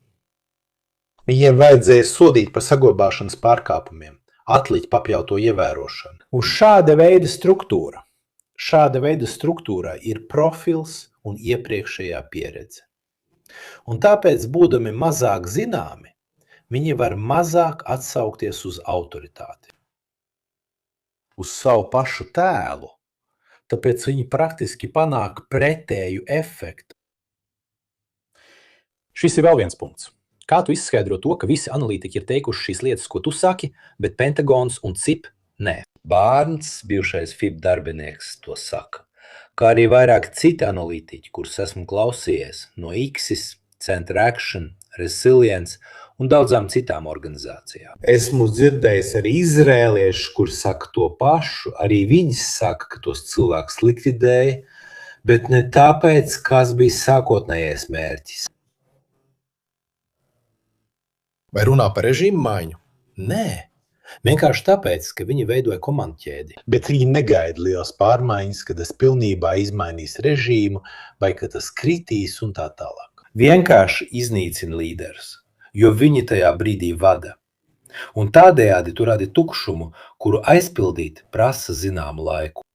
F: Viņiem vajadzēja sodīt par saglabāšanas pārkāpumiem, atlikt papļauto ievērošanu. Uz šāda veida struktūra ir profils un iepriekšējā pieredze. Un tāpēc, būdami mazāk zināmi, viņi var mazāk atsaukties uz autoritāti, uz savu pašu tēlu, tāpēc viņi praktiski panāk pretēju efektu. Šis ir vēl viens punkts. Kā tu izskaidro to, ka visi analītiķi ir teikuši šīs lietas, ko tu saki, bet Pentagons un CIP nē?
A: Bārns, bijušais FIB darbinieks, to saka, kā arī vairāk citi analītiķi, kurus esmu klausījies no ICSIS, Center Action, Resilience un daudzām citām organizācijām.
F: Esmu dzirdējis arī izrēliešu, kur saka to pašu, arī viņi saka, ka tos cilvēkus likvidēja, bet ne tāpēc, kas bija sākotnējais mērķis.
B: Vai runā par režīmu maiņu?
F: Nē, vienkārši tāpēc, ka viņi veidoja komandu ķēdi. Bet viņi negaida liels pārmaiņas, ka tas pilnībā izmainīs režīmu vai ka tas kritīs un tā tālāk. Vienkārši iznīcina līderus, jo viņi tajā brīdī vada. Un tādējādi tu radi tukšumu, kuru aizpildīt prasa zināmu laiku.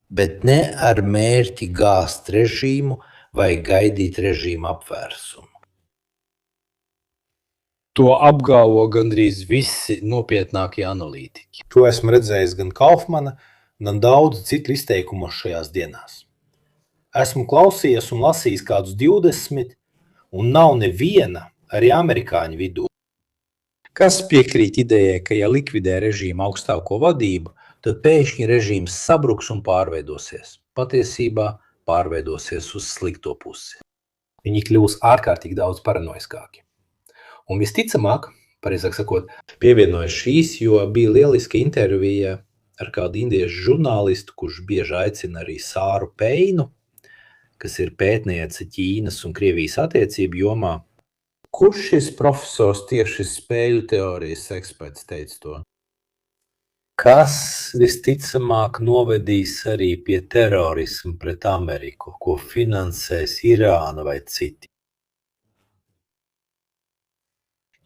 A: Bet ne ar mērķi gāzt režīmu vai gaidīt režīmu apvērsumu. To apgalvo gandrīz visi nopietnākie analītiķi.
F: To esmu redzējis gan Kaufmana, gan daudz citu izteikumos šajās dienās. Esmu klausījies un lasījis kādus 20, un nav neviena arī amerikāņu vidū, kas piekrīt idejai, ka ja likvidē režīmu augstāko vadību, tad pēkšņi režīms sabruks un pārveidosies. Patiesībā pārveidosies uz slikto pusi. Viņi kļūs ārkārtīgi daudz paranoiskāki. Un visticamāk, pareizāk sakot, pievienoju šīs, jo bija lieliska intervija ar kādu indiešu žurnālistu, kurš bieži aicina arī Sāru Peinu, kas ir pētniece Ķīnas un Krievijas attiecību jomā. Kurš šis profesors tieši spēļu teorijas eksperts teica to? Kas visticamāk novedīs arī pie terorismu pret Ameriku, ko finansēs Irāna vai citi?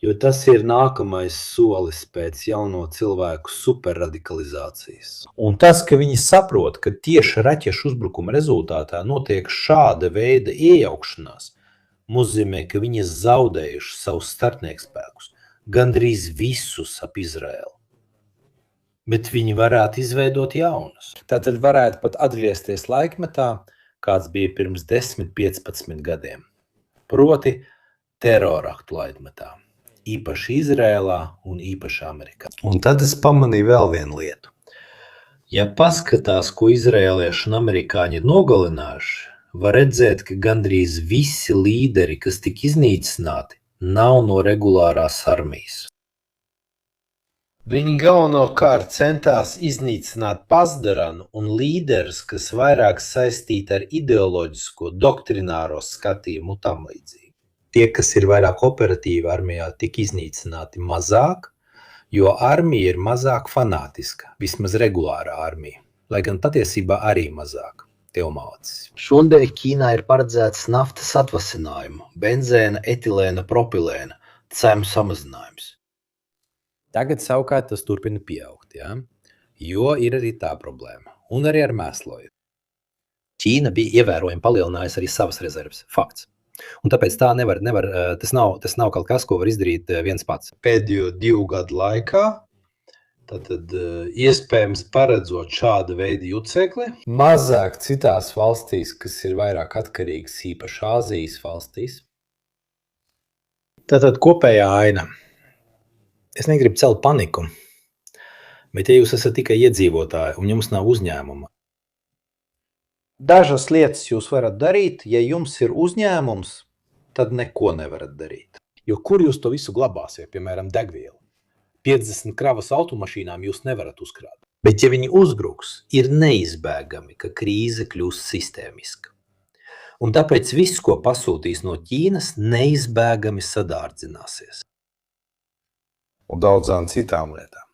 F: Jo tas ir nākamais solis pēc jauno cilvēku superradikalizācijas. Un tas, ka viņi saprot, ka tieši raķešu uzbrukuma rezultātā notiek šāda veida iejaukšanās, nozīmē, ka viņi zaudējuši savus starpniekspēkus, gandrīz visus ap Izraēlu. Bet viņi varētu izveidot jaunus. Tātad varētu pat atgriezties laikmetā, kāds bija pirms 10-15 gadiem. Proti teroraktu laikmetā. Īpaši Izrēlā un īpaši Amerikā. Un tad es pamanīju vēl vienu lietu. Ja paskatās, ko izrēlieši un amerikāņi ir nogalinājuši, var redzēt, ka gandrīz visi līderi, kas tika iznīcināti, nav no regulārās armijas. Viņi galvenokārt centās iznīcināt Pazdaranu un līderus, kas vairāk saistīti ar ideoloģisko, doktrināro skatījumu un tam līdzīgi. Tie, kas ir vairāk operatīvi armijā, tika iznīcināti mazāk, jo armija ir mazāk fanātiska, vismaz regulārā armija, lai gan patiesībā arī mazāk. Tev mācis. Šodien Ķīnā ir paredzēts naftas atvasinājumu, benzēna, etilēna, propilēna, cenu samazinājums. Tagad savukārt tas turpina pieaugt, ja? Jo ir arī tā problēma, un arī ar mēsloju. Ķīna bija ievērojami palielinājusi arī savas rezerves, fakts. Un tāpēc tā tas nav kaut kas, ko var izdarīt viens pats. Pēdējo 2 gadu laikā, tad iespējams paredzot šādu veidu jucekli. Mazāk citās valstīs, kas ir vairāk atkarīgas, īpaši Āzijas valstīs. Tātad kopējā aina. Es negribu celt paniku, bet ja jūs esat tikai iedzīvotāji un jums nav uzņēmuma, dažas lietas jūs varat darīt, ja jums ir uzņēmums, tad neko nevarat darīt. Jo kur jūs to visu glabāsiet, piemēram, degvielu? 50 kravas automašīnām jūs nevarat uzkrāt. Bet ja viņi uzbruks, ir neizbēgami, ka krīze kļūs sistēmiska.
A: Un tāpēc viss, ko pasūtīs no Ķīnas, neizbēgami sadārdzināsies.
B: Un daudzām citām lietām.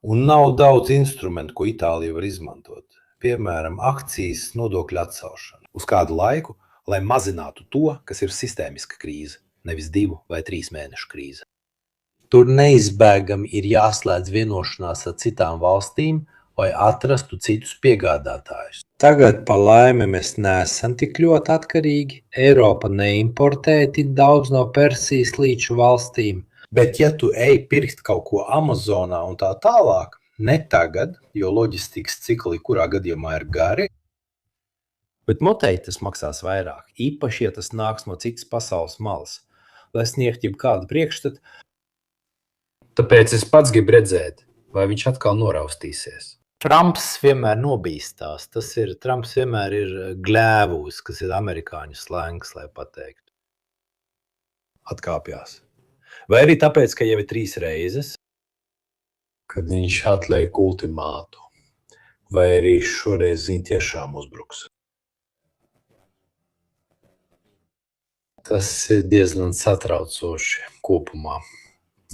A: Un nav daudz instrumentu, ko Itālija var izmantot. Piemēram, akcijas nodokļu atcelšana.
B: Uz kādu laiku, lai mazinātu to, kas ir sistēmiska krīze, nevis 2 vai 3 mēnešu krīze.
A: Tur neizbēgami ir jāslēdz vienošanās ar citām valstīm, lai atrastu citus piegādātājus. Tagad, pa laimi, mēs neesam tik ļoti atkarīgi. Eiropa neimportē tik daudz no Persijas līča valstīm.
B: Bet ja tu ej pirkt kaut ko Amazonā un tā tālāk, ne tagad, jo loģistikas cikli kurā gadījumā ir gari,
A: Bet mutei tas maksās vairāk, īpaši, ja tas nāks no citas pasaules malas. Lai sniegtu kādu priekšstatu, tāpēc es pats gribu redzēt, vai viņš atkal noraustīsies. Trumps vienmēr nobīstās. Trumps vienmēr ir glēvūs, kas ir amerikāņu slengs, lai pateiktu.
B: atkāpjās. Vai arī tāpēc, ka jau ir 3 reizes,
E: Kad viņš atliek ultimātu, vai arī šoreiz viņi tiešām uzbruks. Tas ir diezgan satraucoši kopumā,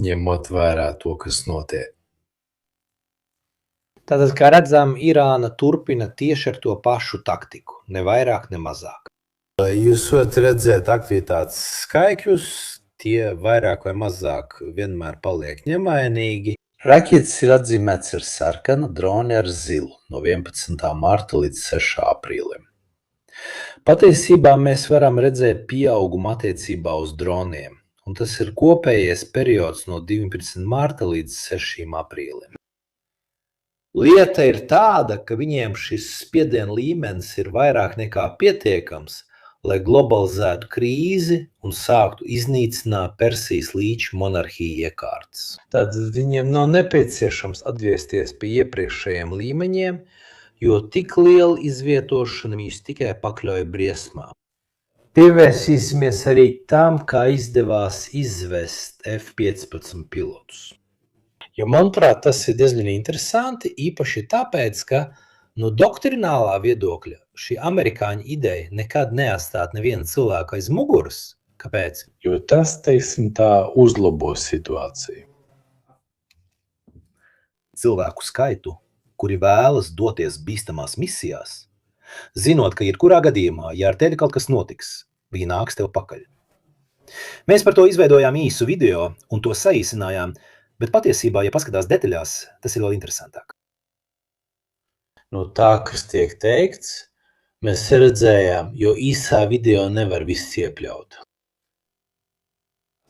E: ņemot vērā to, kas notiek.
A: Tātad, kā redzam, Irāna turpina tieši ar to pašu taktiku, ne vairāk, ne mazāk.
B: jūs varat redzēt aktivitātes skaitļus, tie vairāk vai mazāk vienmēr paliek ņemainīgi.
A: Raķetes ir atzīmēts ar sarkanu, droni ar zilu no 11. marta līdz 6. aprīlim. Patiesībā mēs varam redzēt pieaugumu attiecībā uz droniem, un tas ir kopējais periods no 19. marta līdz 6. aprīlim. Lieta ir tāda, ka viņiem šis spiediena līmenis ir vairāk nekā pietiekams, lai globalizētu krīzi un sāktu iznīcināt Persijas līča monarhiju iekārtas. Tad viņiem nav nepieciešams atgriezties pie iepriekšējiem līmeņiem, jo tik liela izvietošana viņus tikai pakļauj briesmām. Pievērsīsimies arī tam, kā izdevās izvest F-15 pilotus. Jo, manuprāt, tas ir diezgan interesanti, īpaši tāpēc, ka no doktrinālā viedokļa šī amerikāņu ideja nekad neatstāt nevienu cilvēku aiz muguras. Kāpēc?
C: Jo tas, teiksim tā, uzlabos situāciju.
B: Cilvēku skaitu, kuri vēlas doties bīstamās misijās, zinot, ka jebkurā gadījumā, ja ar tevi kaut kas notiks, viņi nāks tev pakaļ. Mēs par to izveidojām īsu video un to saīsinājām, bet patiesībā, ja paskatās detaļās, tas ir vēl interesantāk.
A: No tā, kas tiek teikts, mēs redzējām, jo īsā video nevar viss iekļaut.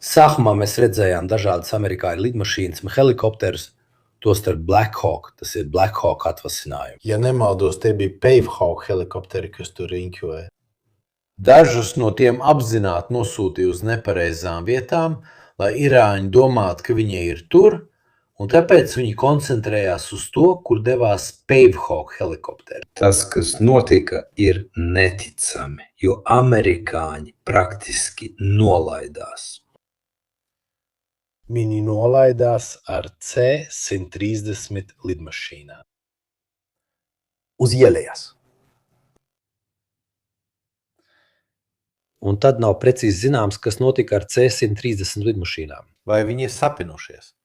B: Sākumā mēs redzējām dažādas amerikāņu lidmašīnas, helikopterus, tostarp Black Hawk, tas ir Black Hawk atvasinājumi.
E: Ja nemaldos, tie bija Pavehawk helikopteri, kas tur riņķoja.
A: Dažus no tiem apzināti nosūtīja uz nepareizām vietām, lai irāņi domātu, ka viņi ir tur, un tāpēc viņi koncentrējās uz to, kur devās Pavehawk helikopteri. Tas, kas notika, ir neticami, jo amerikāņi praktiski nolaidās.
E: Viņi nolaidās ar C-130 lidmašīnām.
B: Uz ielējas.
A: Un tad nav precīzi zināms, kas notika ar C-130 lidmašīnām.
B: Vai viņi ir sapinušies?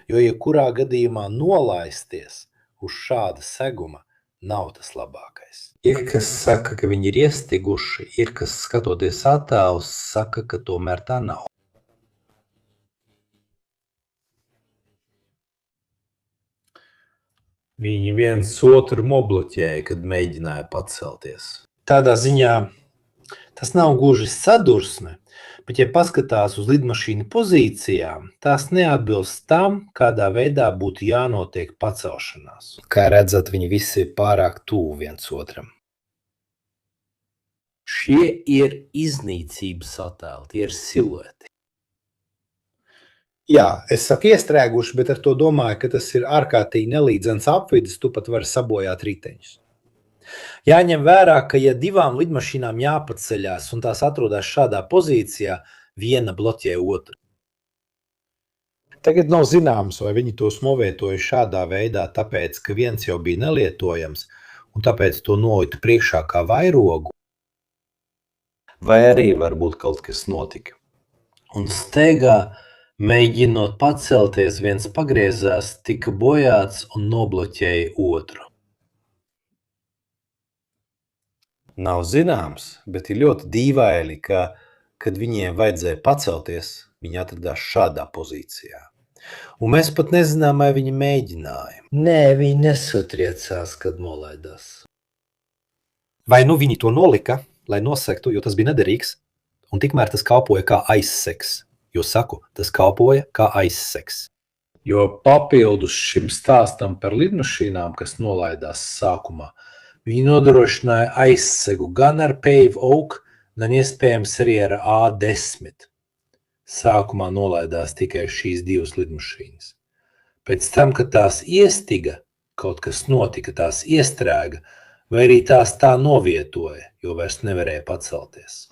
B: Jo, ja kurā gadījumā nolaisties uz šāda seguma, nav tas labākais.
A: Ir, kas saka, ka viņi ir iestiguši, ir, kas skatoties attēlus, saka, ka tomēr tā nav.
B: Viņi viens otru mobloķēja, kad mēģināja pacelties.
A: Tādā ziņā tas nav gluži sadursme, bet, ja paskatās uz lidmašīnu pozīcijām, tās neatbilst tam, kādā veidā būtu jānotiek pacelšanās. Kā redzat, viņi visi ir pārāk tuvu viens otram. Šie ir iznīcības attēli, tie ir silueti.
B: Jā, es saku iestrēguši, bet ar to domāju, ka tas ir ārkārtīgi nelīdzens apvidus, tu pat vari sabojāt riteņus.
A: Jāņem vērā, ka ja 2 lidmašīnām jāpaceļās un tās atrodas šādā pozīcijā, viena bloķē otru.
B: Tagad nav zināms, vai viņi tos novietoja šādā veidā, tāpēc, ka viens jau bija nelietojams un tāpēc to nolika priekšā kā vairogu.
F: Vai arī varbūt kaut kas notika. Un steigā, mēģinot pacelties, viens pagriezās, tika bojāts un nobloķēja otru. Nav zināms, bet ir ļoti dīvaini, ka, kad viņiem vajadzēja pacelties, viņi atradās šādā pozīcijā. Un mēs pat nezinām, vai viņi mēģināja.
A: Nē, viņi nesatriecās, kad nolaidās.
F: Vai nu viņi to nolika, lai nosektu, jo tas bija nederīgs, un tikmēr tas kalpoja kā aizseks. Jo saku, tas kalpoja kā aizseks.
B: Jo papildus šim stāstam par lidmašīnām, kas nolaidās sākumā, viņi nodrošināja aizsegu gan ar Pave Oak, gan iespējams arī ar A10. Sākumā nolaidās tikai šīs divas lidmašīnas. Pēc tam, kad tās iestiga, kaut kas notika, tās iestrēga, vai arī tās tā novietoja, jo vairs nevarēja pacelties.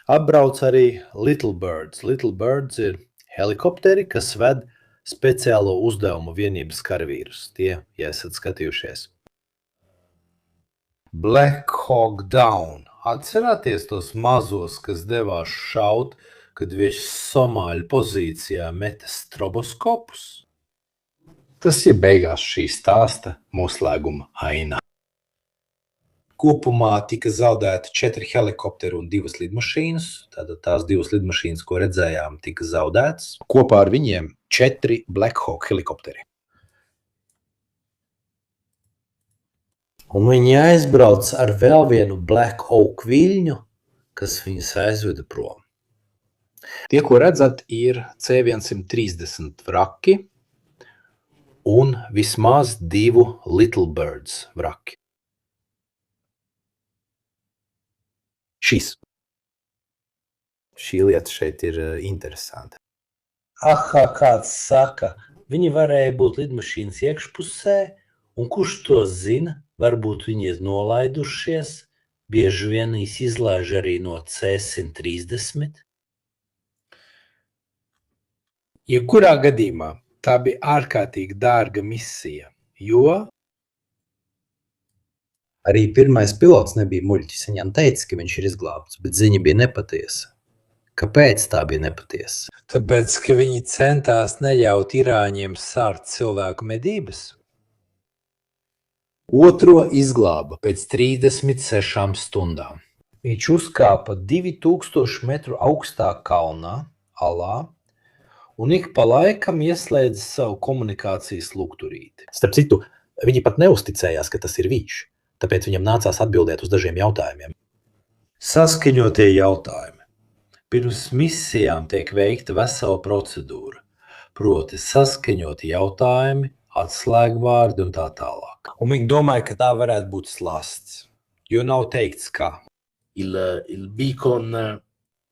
F: Apbrauc arī Little Birds. Little Birds ir helikopteri, kas ved speciālo uzdevumu vienības karavīrus. Tie, ja esat skatījušies. Black Hawk Down. Atcerāties tos mazos, kas devās šaut, kad viņš somāļu pozīcijā meta stroboskopus?
B: Tas ir beigās šī stāsta noslēguma ainā.
F: Kopumā tika zaudēti 4 helikopteri un 2 lidmašīnas. Tātad tās 2 lidmašīnas, ko redzējām, tika zaudētas.
B: Kopā ar viņiem 4 Black Hawk helikopteri.
A: Un viņi aizbrauc ar vēl vienu Black Hawk viļņu, kas viņus aizveda prom.
B: Tie, ko redzat, ir C-130 vraki
A: Un vismaz 2 Little Birds vraki.
F: Šī lieta šeit ir interesanta.
A: Aha, kāds saka, viņi varēja būt lidmašīnas iekšpusē, un kurš to zina, varbūt viņi ir nolaidušies, bieži vien izlaiž arī no C-130.
B: Jebkurā gadījumā tā bija ārkārtīgi dārga misija, jo
F: Arī pirmais pilots nebija muļķis. Viņam teica, ka viņš ir izglābts, bet ziņa bija nepatiesa. Kāpēc tā bija nepatiesa?
A: Tāpēc, ka viņi centās neļaut irāņiem sākt cilvēku medības.
B: otro izglāba pēc
A: 36 stundām. Viņš uzkāpa 2000 metru augstā kalnā, alā, un ik pa laikam ieslēdza savu komunikācijas lukturīti.
F: Starp citu, viņi pat neusticējās, ka tas ir viņš. Tāpēc viņam nācās atbildēt uz dažiem jautājumiem.
A: Saskaņotie jautājumi. Pirms misijām tiek veikta vesela procedūra, proti saskaņoti jautājumi, atslēgvārdi un tā tālāk. Un viņi domāja, ka tā varētu būt slasts, jo nav teikts kā. Il beacon,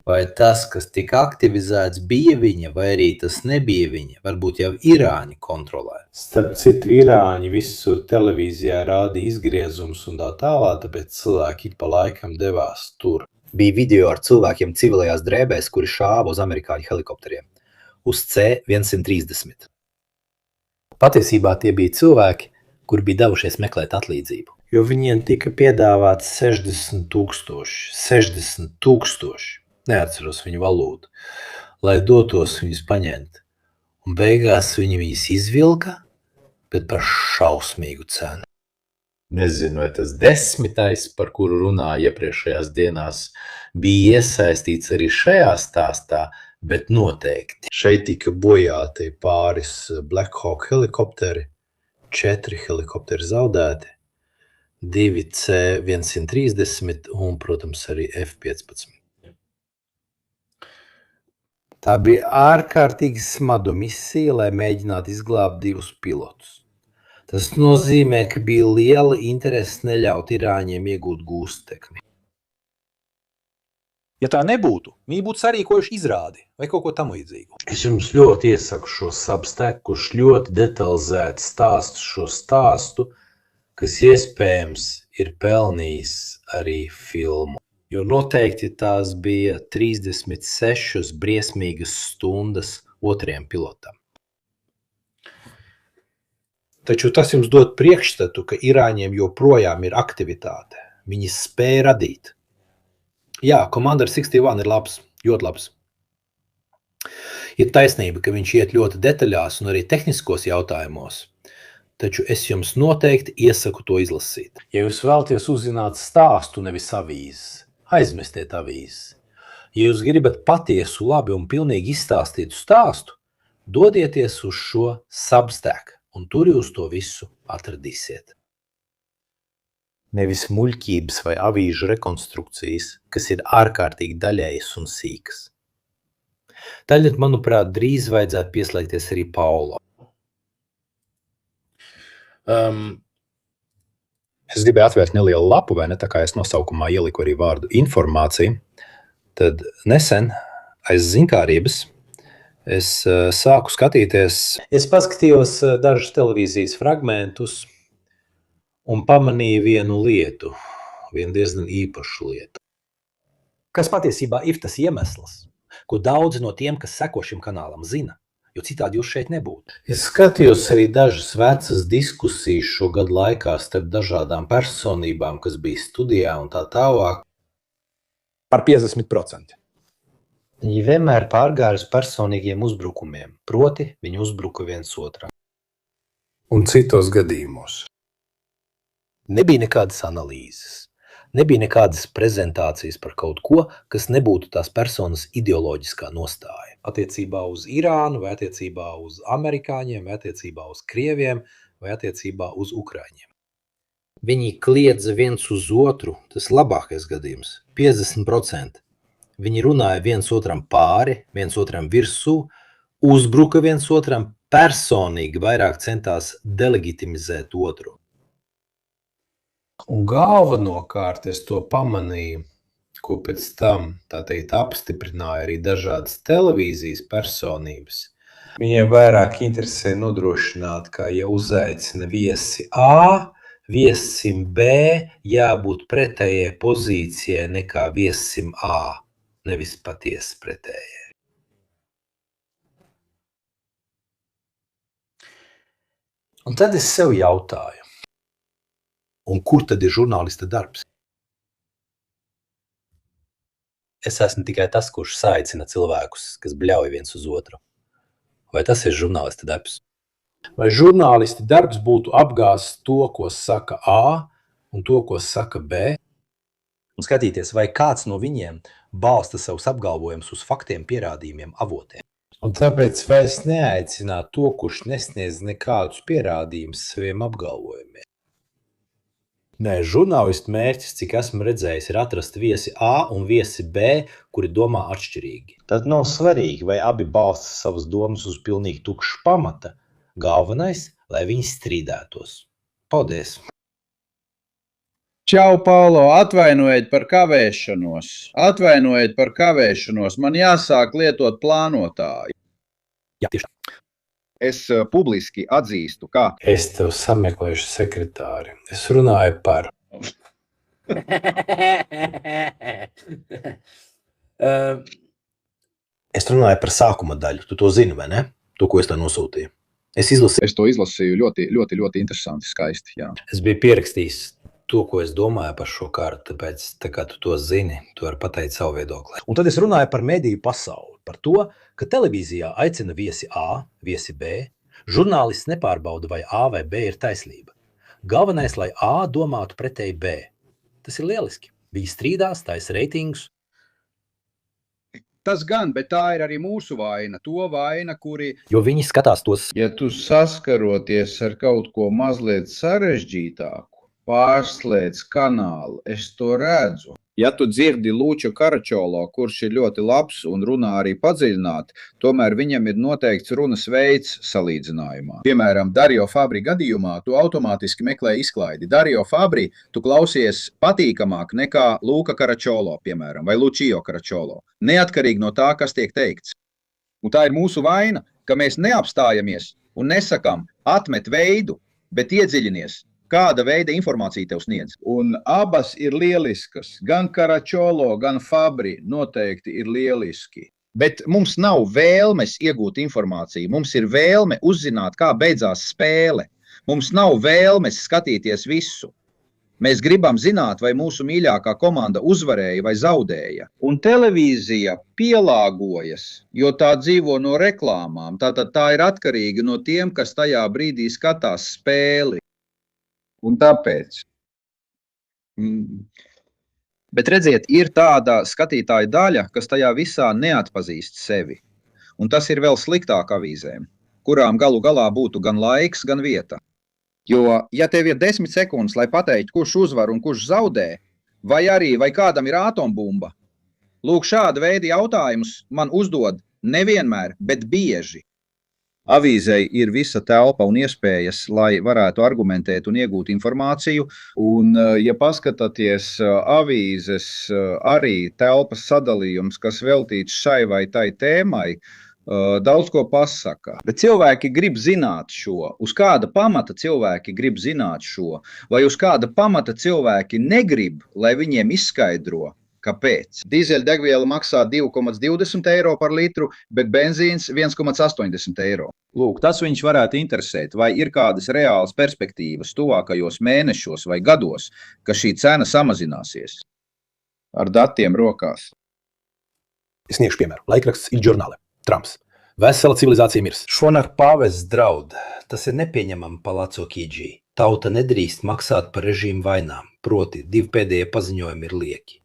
A: vai tas, kas tika aktivizēts, bija viņa, vai arī tas nebija viņa, varbūt jau Irāņi kontrolē.
B: Starp citu, Irāņi visur televīzijā rāda izgriezumus un tā tālāk, tāpēc cilvēki ik pa laikam devās tur.
F: Bija video ar cilvēkiem civilajās drēbēs, kuri šāva uz amerikāņu helikopteriem. Uz C-130. Patiesībā tie bija cilvēki, kuri bija devušies meklēt atlīdzību.
A: Jo viņiem tika piedāvāts 60 000, neatceros viņu valūtu, lai dotos viņus paņemt. Un beigās viņi viņus izvilka, bet par šausmīgu cenu.
E: Nezinu, vai tas 10., par kuru runāja iepriekšējās dienās, bija iesaistīts arī šajā stāstā, bet noteikti.
F: Šeit tika bojāti pāris Black Hawk helikopteri, 4 helikopteri zaudēti, 2 C-130 un, protams, arī F-15.
A: Tā bija ārkārtīgi smada misija, lai mēģinātu izglābt 2 pilotus. Tas nozīmē, ka bija liela interese neļaut irāņiem iegūt gūstekni.
B: Ja tā nebūtu, viņi būtu sarīkojuši izrādi vai kaut ko tam līdzīgu.
A: Es jums ļoti iesaku šo Substack, kurš ļoti detalizēti stāsta šo stāstu, kas iespējams ir pelnījis arī filmu. Jo noteikti tās bija 36 briesmīgas stundas otriem pilotam.
B: Taču tas jums dod priekšstatu, ka Irāņiem joprojām ir aktivitāte. Viņi spēja radīt.
F: Jā, Commander 61 ir labs, ļoti labs. Ir taisnība, ka viņš iet ļoti detaļās un arī tehniskos jautājumos, taču es jums noteikti iesaku to izlasīt. Ja jūs vēlaties uzzināt stāstu, nevis avīzes, aizmestiet avīzes. Ja jūs gribat patiesu, labi un pilnīgi izstāstītu stāstu, dodieties uz šo Substack, un tur jūs to visu atradīsiet. Nevis muļķības vai avīžu rekonstrukcijas, kas ir ārkārtīgi daļējas un sīkas. Tagad, manuprāt, drīz vajadzētu pieslēgties arī Paulo. Es gribēju atvērt nelielu lapu, vai ne, tā kā es nosaukumā ieliku arī vārdu informācija. Tad nesen aiz ziņkārības es sāku skatīties. Es paskatījos dažus televīzijas fragmentus un pamanīju vienu lietu, vienu diezgan īpašu lietu. Kas patiesībā ir tas iemesls, ko daudzi no tiem, kas seko šim kanālam, zina, jo citādi jūs šeit nebūtu. Es skatījos arī dažas vecas diskusijas šo gadu laikā starp dažādām personībām, kas bija studijā un tā tālāk.
B: Par 50%.
F: Viņi vienmēr pārgāja uz personīgiem uzbrukumiem, proti viņi uzbruka viens otram.
B: Un citos gadījumos.
F: Nebija nekādas analīzes, nebija nekādas prezentācijas par kaut ko, kas nebūtu tās personas ideoloģiskā nostāja. Attiecībā uz Irānu, vai attiecībā uz amerikāņiem, vai attiecībā uz krieviem, vai attiecībā uz ukraiņiem. Viņi kliedza viens uz otru, tas labākais gadījums, 50%. Viņi runāja viens otram pāri, viens otram virsū, uzbruka viens otram, personīgi vairāk centās delegitimizēt otru.
B: Un galvenokārt es to pamanīju, ko pēc tam, tā teikt, apstiprināja arī dažādas televīzijas personības. Viņiem vairāk interesē nodrošināt, ka ja uzaicina viesi A, viesim B jābūt pretējai pozīcijai nekā viesim A, nevis patiesi pretējai. Un tad es sev jautāju, un kur tad ir žurnālista darbs?
F: Es esmu tikai tas, kurš saicina cilvēkus, kas bļauj viens uz otru. Vai tas ir žurnālista darbs?
B: Vai žurnālisti darbs būtu apgāzt to, ko saka A, un to, ko saka B?
F: Un skatīties, vai kāds no viņiem balsta savus apgalvojumus uz faktiem, pierādījumiem, avotiem.
B: Un tāpēc vairs neaicināt to, kurš nesniedz nekādus pierādījumus saviem apgalvojumiem.
F: Nē, žurnālistu mērķis, cik esmu redzējis, ir atrast viesi A un viesi B, kuri domā atšķirīgi. Tad nav svarīgi, vai abi balsta savas domas uz pilnīgi tukšu pamata. Galvenais, lai viņi strīdētos. Paldies!
G: Čau, Paulo, atvainojiet par kavēšanos. Man jāsāk lietot plānotāju.
F: Jā, tieši tā.
G: Es publiski atzīstu, ka
B: Es tev sameklēšu sekretāri. Es runāju par...
F: Es runāju par sākuma daļu. Tu to zini, vai ne? To, ko es tā nosūtīju. Es
G: to izlasīju ļoti interesanti, skaisti. Jā.
F: Es biju pierakstījis to, ko es domāju par šo kārtu, tāpēc, tā kā tu to zini, tu vari pateikt savu viedokli. Un tad es runāju par mediju pasauli, par to, ka televīzijā aicina viesi A, viesi B. Žurnālists nepārbauda, vai A vai B ir taisnība. Galvenais, lai A domātu pretēji B. Tas ir lieliski. Viņi strīdās, taisa reitingus.
G: Tas gan, bet tā ir arī mūsu vaina. To vaina, kuri...
F: Jo viņi skatās tos...
G: Ja tu saskaroties ar kaut ko mazliet sarežģītāku, pārslēdz kanālu, es to redzu. Ja tu dzirdi Luču Karačolo, kurš ir ļoti labs un runā arī padziļināti, tomēr viņam ir noteikts runas veids salīdzinājumā. Piemēram, Dario Fabri gadījumā tu automātiski meklē izklaidi. Dario Fabri tu klausies patīkamāk nekā Luka Karačolo, piemēram, vai Lučio Karačolo. Neatkarīgi no tā, kas tiek teikts. Un tā ir mūsu vaina, ka mēs neapstājamies un nesakām atmet veidu, bet iedziļinies. Kāda veida informācija tev sniedz? Un abas ir lieliskas. Gan Karačolo, gan Fabri noteikti ir lieliski. Bet mums nav vēlmes iegūt informāciju. Mums ir vēlme uzzināt, kā beidzās spēle. Mums nav vēlmes skatīties visu. Mēs gribam zināt, vai mūsu mīļākā komanda uzvarēja vai zaudēja. Un televīzija pielāgojas, jo tā dzīvo no reklāmām. Tātad tā ir atkarīga no tiem, kas tajā brīdī skatās spēli. Un tāpēc. Bet redziet, ir tāda skatītāja daļa, kas tajā visā neatpazīst sevi. Un tas ir vēl sliktāk avīzēm, kurām galu galā būtu gan laiks, gan vieta. Jo, ja tev ir 10 sekundes, lai pateiktu, kurš uzvar un kurš zaudē, vai kādam ir atombumba, lūk, šāda veida jautājumus man uzdod nevienmēr, bet bieži. Avīzei ir visa telpa un iespējas, lai varētu argumentēt un iegūt informāciju. Un, ja paskatāties avīzes arī telpas sadalījums, kas veltīts šai vai tai tēmai, daudz ko pasaka. Bet cilvēki grib zināt šo. Uz kāda pamata cilvēki grib zināt šo? Vai uz kāda pamata cilvēki negrib, lai viņiem izskaidro, kāpēc? Dīzeļdegviela maksā 2,20 eiro par litru, bet benzīns 1,80 eiro. Lūk, tas viņš varētu interesēt, vai ir kādas reālas perspektīvas tuvākajos mēnešos vai gados, ka šī cena samazināsies. Ar datiem rokās.
B: Es sniegšu piemēru. Laikraksts Il Giornale. Trumps. Vesela civilizācija mirs.
A: Šonakt pāvests draud. Tas ir nepieņemami, Palazzo Chigi. Tauta nedrīkst maksāt par režīmu vainām. Proti, 2 pēdējie paziņojumi ir lieki.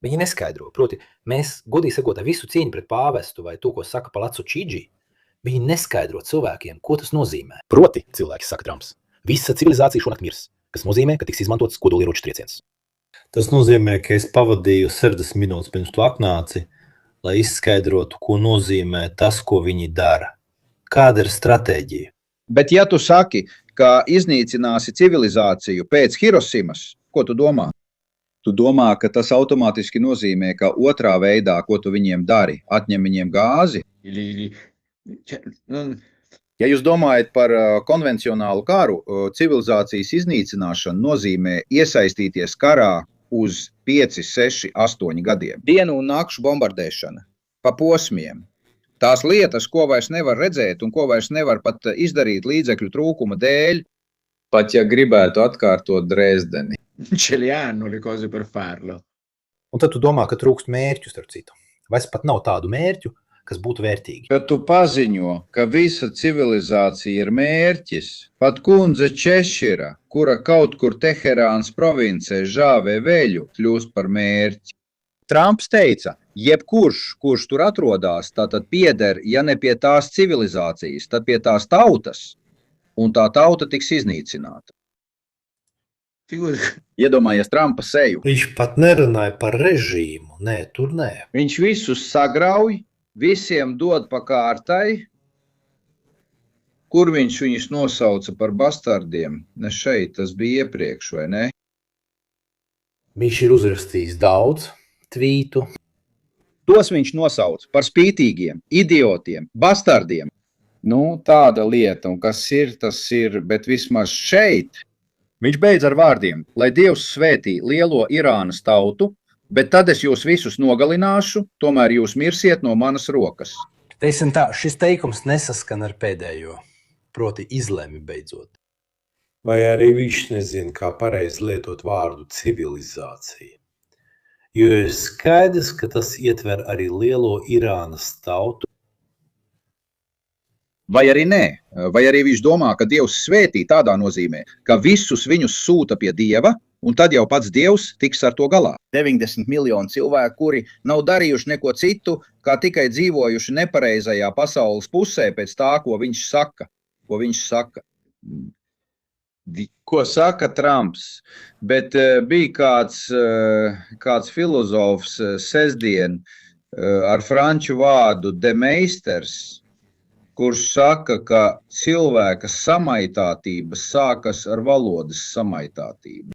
B: Viņi neskaidro. Proti, mēs, godīgi sakot, visu cieņu pret pāvestu vai to, ko saka Palazzo Chigi, viņi neskaidro cilvēkiem, ko tas nozīmē. Proti, cilvēki saka Trumps, visa civilizācija šonakt mirs, kas nozīmē, ka tiks izmantots kodolieroču trieciens.
A: Tas nozīmē, ka es pavadīju 60 minūtes pirms tu atnāci, lai izskaidrotu, ko nozīmē tas, ko viņi dara. Kāda ir stratēģija?
G: Bet ja tu saki, ka iznīcināsi civilizāciju pēc Hirosimas, ko tu domā? Tu domā, ka tas automātiski nozīmē, ka otrā veidā, ko tu viņiem dari, atņem viņiem gāzi? Ja jūs domājat par konvencionālu karu, civilizācijas iznīcināšana nozīmē iesaistīties karā uz 5, 6, 8 gadiem. Dienu un nakšu bombardēšana pa posmiem. Tās lietas, ko vairs nevar redzēt un ko vairs nevar pat izdarīt līdzekļu trūkuma dēļ, pat ja gribētu atkārtot Dresdeni.
H: Ce li hanno le cose per farlo.
B: Un tad tu domā, ka trūkst mērķu, starp citu. Vai pat nav tādu mērķu, kas būtu vērtīgi.
G: Kad tu paziņo, ka visa civilizācija ir mērķis, pat kundze Češira, kura kaut kur Teherānas provincē žāvē veļu, kļūst par mērķi. Trumps teica, jebkurš, kurš tur atrodās, tātad pieder, ja ne pie tās civilizācijas, tad pie tās tautas, un tā tauta tiks iznīcināta. Iedomājies Trumpa seju.
A: Viņš pat nerunāja par režīmu. Nē, tur nē.
G: Viņš visus sagrauj, visiem dod pa kārtai, kur viņš viņus nosauca par bastardiem. Ne šeit, tas bija iepriekš, vai ne?
A: Viņš ir uzrakstījis daudz tvītu.
G: Tos viņš nosauca par spītīgiem, idiotiem, bastardiem. Nu, tāda lieta, un kas ir, tas ir, bet vismaz šeit viņš beidz ar vārdiem, lai Dievs svētī lielo Irānas tautu, bet tad es jūs visus nogalināšu, tomēr jūs mirsiet no manas rokas.
A: Teiksim tā, šis teikums nesaskan ar pēdējo, proti izlemi beidzot.
F: Vai arī viņš nezina, kā pareizi lietot vārdu civilizācija?
A: Jo ir skaidrs, ka tas ietver arī lielo Irānas tautu.
G: Vai arī nē, vai arī viņš domā, ka Dievs svētī tādā nozīmē, ka visus viņus sūta pie Dieva, un tad jau pats Dievs tiks ar to galā. 90 miljoni cilvēku, kuri nav darījuši neko citu, kā tikai dzīvojuši nepareizajā pasaules pusē pēc tā, ko viņš saka. Ko saka Trumps, bet bija kāds filozofs sestdien ar franču vārdu de Meisters, kurš saka, ka cilvēka samaitātība sākas ar valodas samaitātību.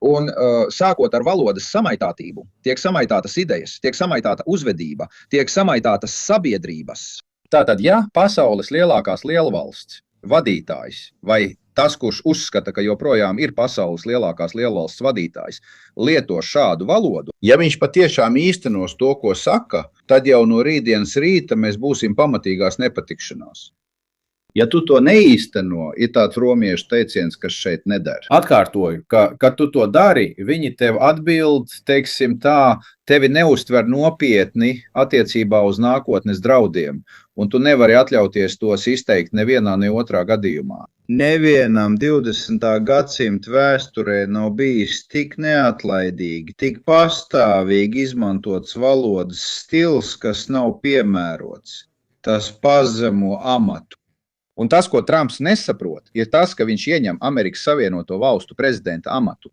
G: Un sākot ar valodas samaitātību, tiek samaitātas idejas, tiek samaitāta uzvedība, tiek samaitātas sabiedrības. Tātad, ja pasaules lielākās lielvalsts vadītājs vai tas, kurš uzskata, ka joprojām ir pasaules lielākās lielvalsts vadītājs, lieto šādu valodu, ja viņš patiešām īstenos to, ko saka, tad jau no rītdienas rīta mēs būsim pamatīgās nepatikšanās. Ja tu to neīsteno, ir tāds romiešu teiciens, kas šeit neder. Atkārtoju, kad tu to dari, viņi tev atbild, teiksim tā, tevi neuztver nopietni attiecībā uz nākotnes draudiem, un tu nevari atļauties tos izteikt nevienā, ne otrā gadījumā. Nevienam 20. gadsimta vēsturē nav bijis tik neatlaidīgi, tik pastāvīgi izmantots valodas stils, kas nav piemērots. Tas pazemo amatu. Un tas, ko Trumps nesaprot, ir tas, ka viņš ieņem Amerikas Savienoto Valstu prezidenta amatu.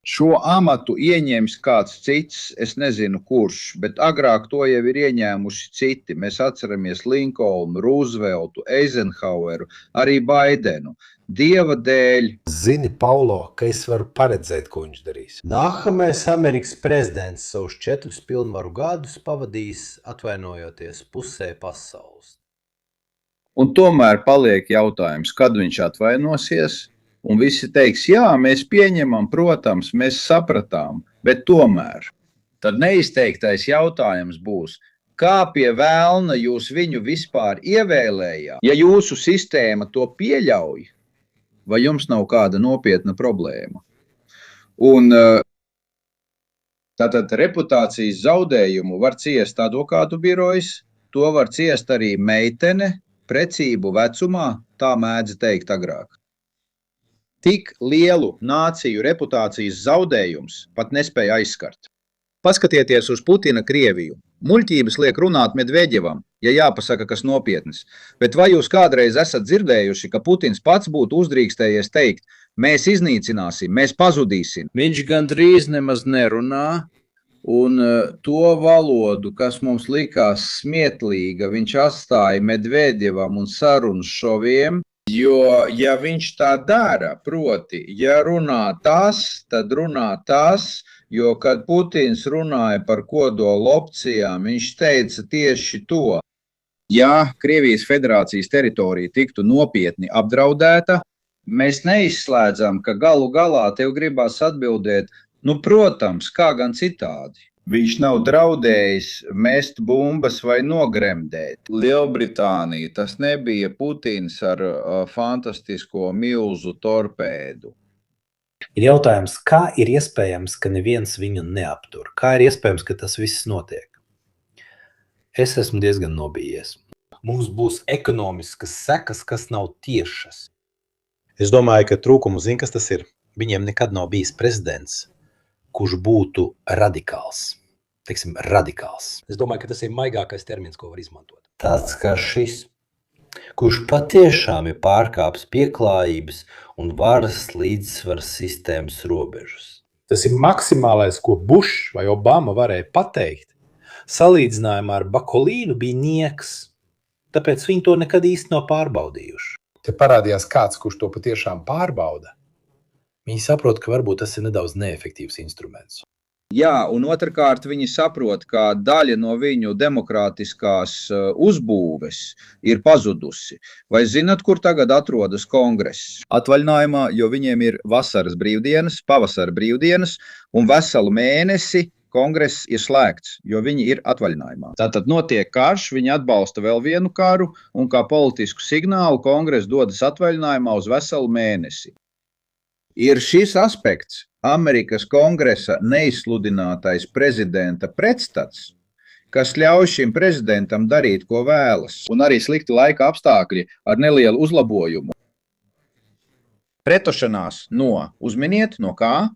G: Šo amatu ieņems kāds cits, es nezinu kurš, bet agrāk to jau ir ieņēmuši citi. Mēs atceramies Linkolnu, Rooseveltu, Eizenhoweru, arī Baidenu. Dieva dēļ.
F: Zini, Paulo, ka es varu paredzēt, ko viņš darīs. Nākamais Amerikas prezidents savus 4 pilnvaru gadus pavadīs atvainojoties pusē pasaules.
G: Un tomēr paliek jautājums, kad viņš atvainosies, un visi teiks, jā, mēs pieņemam, protams, mēs sapratām, bet tomēr. Tad neizteiktais jautājums būs, kā pie velna jūs viņu vispār ievēlējāt? Ja jūsu sistēma to pieļauj, vai jums nav kāda nopietna problēma? Un tātad reputācijas zaudējumu var ciest advokātu birojas, to var ciest arī meitene, precību vecumā, tā mēdz teikt agrāk. Tik lielu nāciju reputācijas zaudējums pat nespēja aizskart. Paskatieties uz Putina Krieviju. Muļķības liek runāt Medveģevam, ja jāpasaka kas nopietnis. Bet vai jūs kādreiz esat dzirdējuši, ka Putins pats būtu uzdrīkstējies teikt, mēs iznīcināsim, mēs pazudīsim? Viņš gandrīz nemaz nerunā. Un to valodu, kas mums likās smieklīga, viņš atstāja Medveģevam un sarunu šoviem, jo, ja viņš tā dara, proti, ja runā tas, tad runā tas, jo, kad Putins runāja par kodola opcijām, viņš teica tieši to. Ja Krievijas federācijas teritorija tiktu nopietni apdraudēta, mēs neizslēdzam, ka galu galā tev gribās atbildēt, nu, protams, kā gan citādi. Viņš nav draudējis mest bumbas vai nogremdēt. Lielbritānija, tas nebija Putins ar fantastisko milzu torpēdu.
B: Ir jautājums, kā ir iespējams, ka neviens viņu neaptur? Kā ir iespējams, ka tas viss notiek? Es esmu diezgan nobijies.
F: Mums būs ekonomiskas sekas, kas nav tiešas. Es domāju, ka trūkumu zina, kas tas ir. Viņiem nekad nav bijis prezidents, kurš būtu radikāls. Teiksim, radikāls. Es domāju, ka tas ir maigākais termins, ko var izmantot.
A: Tāds kā šis, kurš patiešām ir pārkāpis pieklājības un varas līdzsvaras sistēmas robežas.
F: Tas ir maksimālais, ko Bušs vai Obama varēja pateikt. Salīdzinājumā ar Bakolīnu bija nieks, tāpēc viņi to nekad īsti nav pārbaudījuši.
B: Te parādījās kāds, kurš to patiešām pārbauda. Viņi saprot, ka varbūt tas ir nedaudz neefektīvs instruments.
G: Jā, un otrkārt viņi saprot, ka daļa no viņu demokrātiskās uzbūves ir pazudusi. Vai zinat, kur tagad atrodas kongress? Atvaļinājumā, jo viņiem ir vasaras brīvdienas, pavasara brīvdienas, un veselu mēnesi kongress ir slēgts, jo viņi ir atvaļinājumā. Tātad notiek karš, viņi atbalsta vēl vienu karu, un kā politisku signālu kongress dodas atvaļinājumā uz veselu mēnesi. Ir šis aspekts, Amerikas kongresa neizsludinātais prezidenta pretstats, kas ļauj šim prezidentam darīt, ko vēlas, un arī slikti laika apstākļi ar nelielu uzlabojumu. Pretošanās uzminiet, no kā?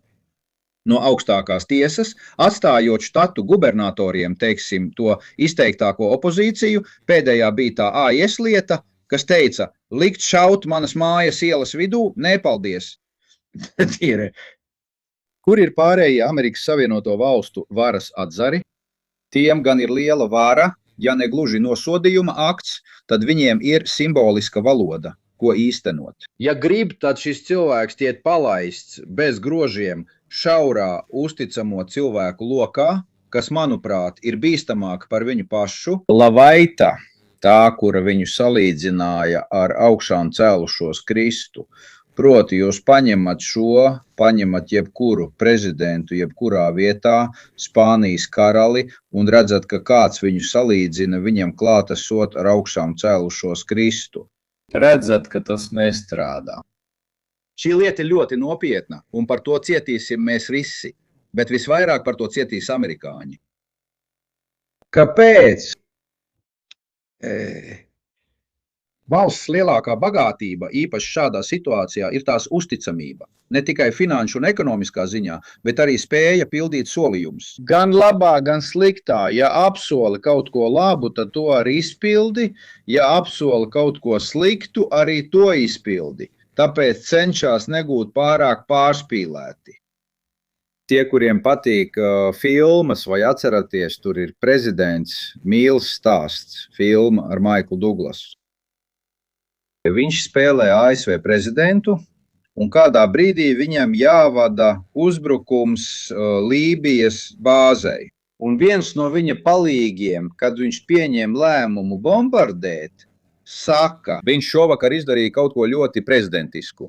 G: No augstākās tiesas, atstājot štatu gubernatoriem, teiksim, to izteiktāko opozīciju, pēdējā bija tā AIS lieta, kas teica, likt šaut manas mājas ielas vidū, nepaldies. Kur ir pārējie Amerikas Savienoto Valstu varas atzari? Tiem gan ir liela vara, ja ne gluži nosodījuma akts, tad viņiem ir simboliska valoda, ko īstenot. Ja grib, tad šis cilvēks tiek palaists bez grožiem šaurā uzticamo cilvēku lokā, kas, manuprāt, ir bīstamāk par viņu pašu. Lavaita, tā, kura viņu salīdzināja ar augšām cēlušos Kristu, proti jūs paņemat jebkuru prezidentu, jebkurā vietā, Spānijas karali, un redzat, ka kāds viņu salīdzina, viņam klāt esot ar augšām cēlušos Kristu. Redzat, ka tas nestrādā.
I: Šī lieta ir ļoti nopietna, un par to cietīsim mēs visi, bet visvairāk par to cietīs amerikāņi.
G: Kāpēc?
I: Valsts lielākā bagātība, īpaši šādā situācijā, ir tās uzticamība. Ne tikai finanšu un ekonomiskā ziņā, bet arī spēja pildīt solījumus.
G: Gan labā, gan sliktā. Ja apsoli kaut ko labu, tad to arī izpildi. Ja apsoli kaut ko sliktu, arī to izpildi. Tāpēc cenšas negūt pārāk pārspīlēti. Tie, kuriem patīk filmas vai atceraties, tur ir Prezidents mīls stāsts, filma ar Maiklu Duglasu. Viņš spēlē ASV prezidentu, un kādā brīdī viņam jāvada uzbrukums Lībijas bāzei. Un viens no viņa palīgiem, kad viņš pieņem lēmumu bombardēt, saka, viņš šovakar izdarīja kaut ko ļoti prezidentisku.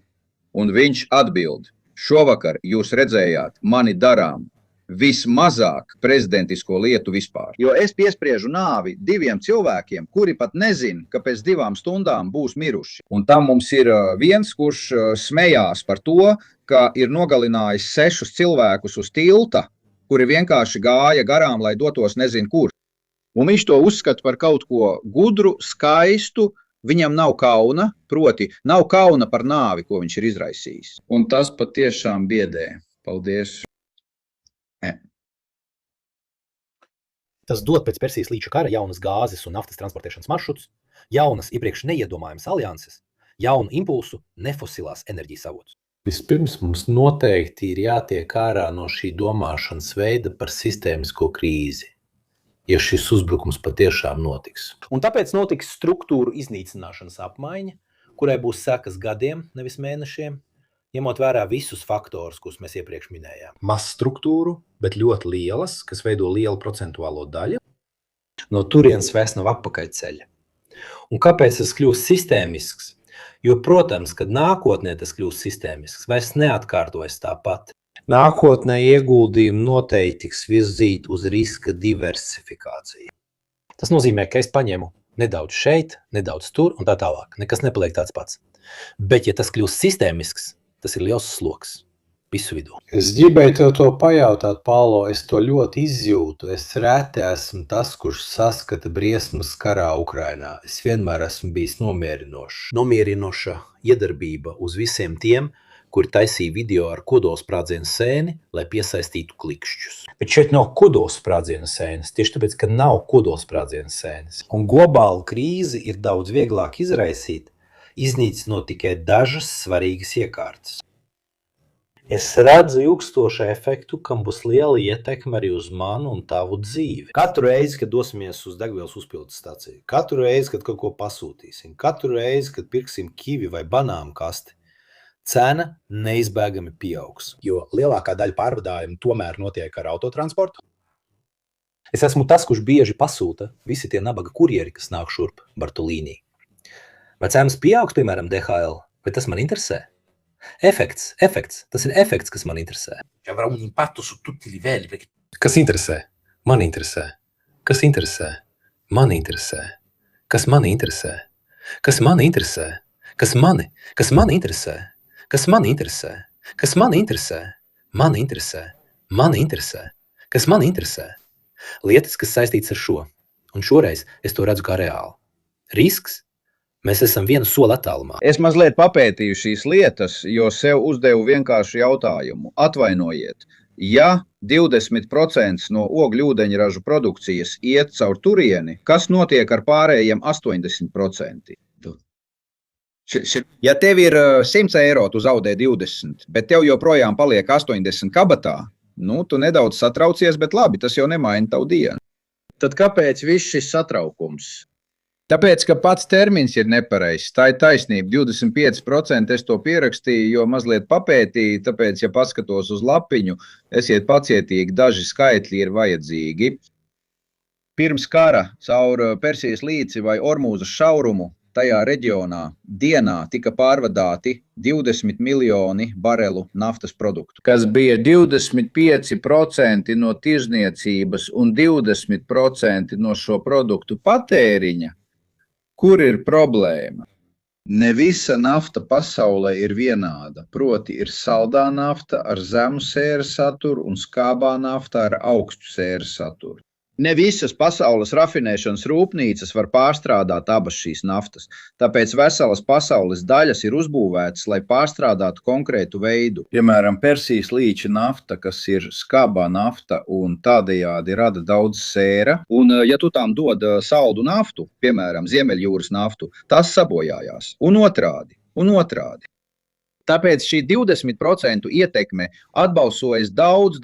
G: Un viņš atbild, šovakar jūs redzējāt mani darām vismazāk prezidentisko lietu vispār. Jo es piespriežu nāvi 2 cilvēkiem, kuri pat nezin, ka pēc 2 stundām būs miruši. Un tam mums ir viens, kurš smējās par to, ka ir nogalinājis 6 cilvēkus uz tilta, kuri vienkārši gāja garām, lai dotos nezin kur. Un viņš to uzskata par kaut ko gudru, skaistu, viņam nav kauna, proti nav kauna par nāvi, ko viņš ir izraisījis. Un tas patiešām biedē. Paldies.
F: Tas dod pēc Persijas līča kara jaunas gāzes un naftas transportēšanas maršrutus, jaunas iepriekš neiedomājamas alianses, jaunu impulsu, nefosilās enerģijas avotus.
A: Vispirms mums noteikti ir jātiek ārā no šī domāšanas veida par sistēmisko krīzi, ja šis uzbrukums patiešām notiks.
B: Un tāpēc notiks struktūru iznīcināšanas apmaiņa, kurai būs sekas gadiem, nevis mēnešiem, ņemot vērā visus faktorus, kurus mēs iepriekš minējām.
F: Maz struktūru, bet ļoti lielas, kas veido lielu procentuālo daļu.
A: No turienes vairs nav atpakaļceļa. Un kāpēc tas kļūst sistēmisks? Jo, protams, kad nākotnē tas kļūst sistēmisks, vairs neatkārtojas tāpat. Nākotnē ieguldījumi noteikti tiks virzīti uz riska diversifikāciju.
B: Tas nozīmē, ka es paņemu nedaudz šeit, nedaudz tur un tā tālāk. Nekas nepaliek tāds pats. Bet, ja tas kļūst sistēmisks, tas ir liels sloks visu vidū.
A: Es gribēju tev to pajautāt, Paulo, es to ļoti izjūtu. Es reti esmu tas, kurš saskata briesmas karā Ukrainā. Es vienmēr esmu bijis nomierinošs.
F: Nomierinoša iedarbība uz visiem tiem, kuri taisīja video ar kodolsprādzienu sēni, lai piesaistītu klikšķus. Bet šeit nav kodolsprādzienu sēnes, tieši tāpēc, ka nav kodolsprādzienu sēnes.
A: Un globālu krīzi ir daudz vieglāk izraisīt, iznīcinot tikai dažas svarīgas iekārtas. Es redzu ilgstošu efektu, kam būs liela ietekme arī uz manu un tavu dzīvi.
B: Katru reizi, kad dosimies uz degvielas uzpildes staciju, katru reizi, kad kaut ko pasūtīsim, katru reizi, kad pirksim kivi vai banānu kasti, cena neizbēgami pieaugs.
F: Jo lielākā daļa pārvadājumu tomēr notiek ar autotransportu.
B: Es esmu tas, kurš bieži pasūta visi tie nabaga kurjeri, kas nāk šurp Bartolīnī.
F: Vai cenas pieaugs, piemēram, DHL, vai tas man interesē? Efekts, tas ir efekts, kas man interesē.
E: Avrà un impatto su tutti i livelli. Perché...
F: Kas interesē? Man interesē. Kas interesē? Man interesē. Kas man interesē? Kas man interesē? Kas mani interesē? Kas man interesē? Kas man interesē? Man interesē. Man interesē. Kas man interesē? Lietas, kas saistītas ar šo. Un šoreiz es to redzu kā reāli. Risks? Mēs esam vienu soli attālumā.
I: Es mazliet papētīju šīs lietas, jo sev uzdevu vienkāršu jautājumu. Atvainojiet, ja 20% no ogļūdeņražu produkcijas iet caur turieni, kas notiek ar pārējiem 80%? Ja tev ir 100 eiro, tu zaudē 20, bet tev joprojām paliek 80 kabatā, tu nedaudz satraucies, bet labi, tas jau nemaina tavu dienu.
G: Tad kāpēc viss šis satraukums? Tāpēc, ka pats termins ir nepareizs. Tā ir taisnība. 25% es to pierakstīju, jo mazliet papētīju, tāpēc, ja paskatos uz lapiņu, esiet pacietīgi, daži skaitļi ir vajadzīgi. Pirms kara caur Persijas līci vai Ormūzas šaurumu tajā reģionā dienā tika pārvadāti 20 miljoni barelu naftas produktu, kas bija 25% no tirzniecības un 20% no šo produktu patēriņa. Kur ir problēma? Ne visa nafta pasaulē ir vienāda, proti ir saldā nafta ar zemu sēra saturu un skābā nafta ar augstu sēra saturu. Ne visas pasaules rafinēšanas rūpnīcas var pārstrādāt abas šīs naftas, tāpēc veselas pasaules daļas ir uzbūvētas, lai pārstrādātu konkrētu veidu. Piemēram, Persijas līča nafta, kas ir skābā nafta un tādējādi rada daudz sēra. Un, ja tu tām dod saldu naftu, piemēram, Ziemeļjūras naftu, tas sabojājās. Un otrādi. Tāpēc šī 20% ietekme atbalsojas daudz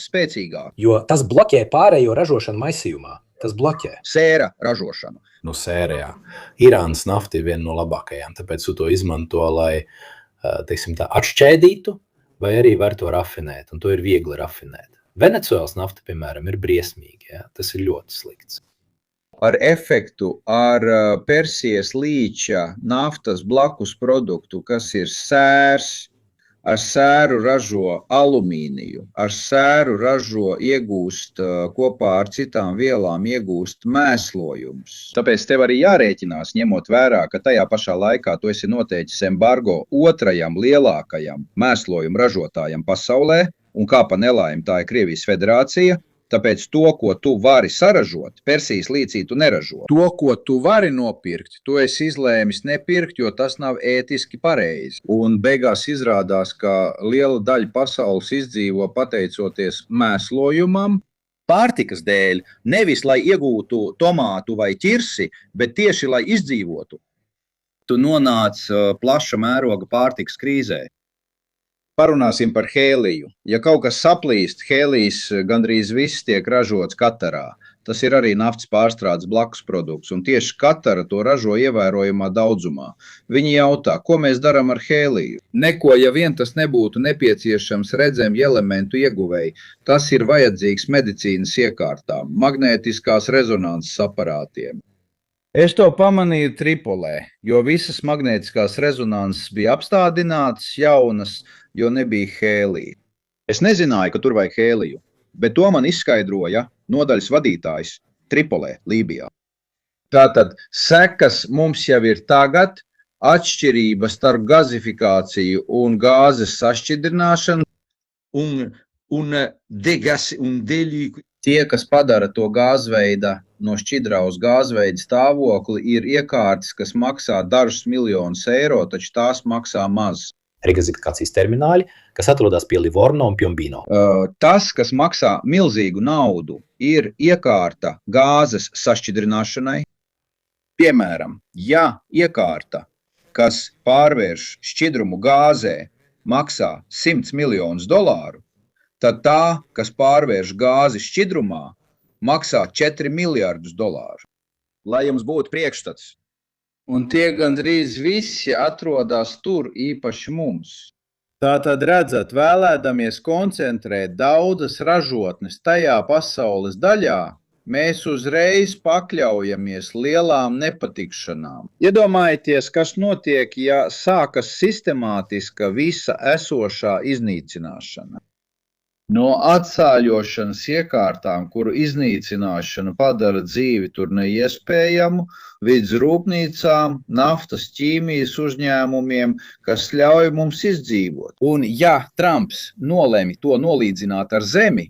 G: spēcīgāk.
F: Jo tas bloķē pārējo ražošanu maisījumā. Tas bloķē.
G: Sēra ražošanu.
B: Nu, sērijā. Irānas nafta ir viena no labākajām, tāpēc tu to izmanto, lai, teiksim tā, atšķēdītu, vai arī var to rafinēt, un to ir viegli rafinēt. Venecuēlas nafta, piemēram, ir briesmīga, ja? Tas ir ļoti slikts.
G: Ar efektu, ar Persijas līča naftas blakus produktu, kas ir sērs, ar sēru ražo alumīniju, ar sēru iegūst kopā ar citām vielām iegūst mēslojumus. Tāpēc tev arī jārēķinās, ņemot vērā, ka tajā pašā laikā tu esi noteicis embargo otrajam lielākajam mēslojumu ražotājam pasaulē, un kā pa nelaimi tā ir Krievijas federācija. Tāpēc to, ko tu vari saražot, Persijas līcī tu neražo. To, ko tu vari nopirkt, tu esi izlēmis nepirkt, jo tas nav ētiski pareizi. Un beigās izrādās, ka liela daļa pasaules izdzīvo pateicoties mēslojumam, pārtikas dēļ, nevis lai iegūtu tomātu vai ķirsi, bet tieši lai izdzīvotu. Tu nonāc plaša mēroga pārtikas krīzē. Parunāsim par hēliju. Ja kaut kas saplīst, hēlijs gandrīz viss tiek ražots Katarā. Tas ir arī naftas pārstrādes blakus produkts, un tieši Katara to ražo ievērojamā daudzumā. Viņi jautā, ko mēs darām ar hēliju? Neko, ja vien tas nebūtu nepieciešams redzami elementu ieguvēji. Tas ir vajadzīgs medicīnas iekārtām, magnētiskās rezonanses aparātiem. Es to pamanīju Tripolē, jo visas magnētiskās rezonanses bija apstādinātas, jaunas, jo nebija hēlija. Es nezināju, ka tur vajag hēliju, bet to man izskaidroja nodaļas vadītājs Tripolē, Lībijā. Tātad sekas mums jau ir tagad, atšķirības starp gazifikāciju un gāzes sašķidrināšanu un tie, kas padara to gāzveida no šķidrā uz gāzveida stāvokli, ir iekārtas, kas maksā dažus miljonus eiro, taču tās maksā maz.
F: Regazifikācijas termināļi, kas atrodas pie Livorno un Piombino.
G: Tas, kas maksā milzīgu naudu, ir iekārta gāzes sašķidrināšanai. Piemēram, ja iekārta, kas pārvērš šķidrumu gāzē, maksā $100 miljonus, tad tā, kas pārvērš gāzi šķidrumā, maksā $4 miljardus. Lai jums būtu priekšstats. Un tie gandrīz visi atrodas tur, īpaši mums. Tātad redzat, vēlēdamies koncentrēt daudzas ražotnes tajā pasaules daļā, mēs uzreiz pakļaujamies lielām nepatikšanām. Iedomājieties, kas notiek, ja sākas sistemātiska visa esošā iznīcināšana. No atsāļošanas iekārtām, kuru iznīcināšana padara dzīvi tur neiespējamu, līdz rūpnīcām, naftas ķīmijas uzņēmumiem, kas ļauj mums izdzīvot. Un ja Trumps nolēma to nolīdzināt ar zemi,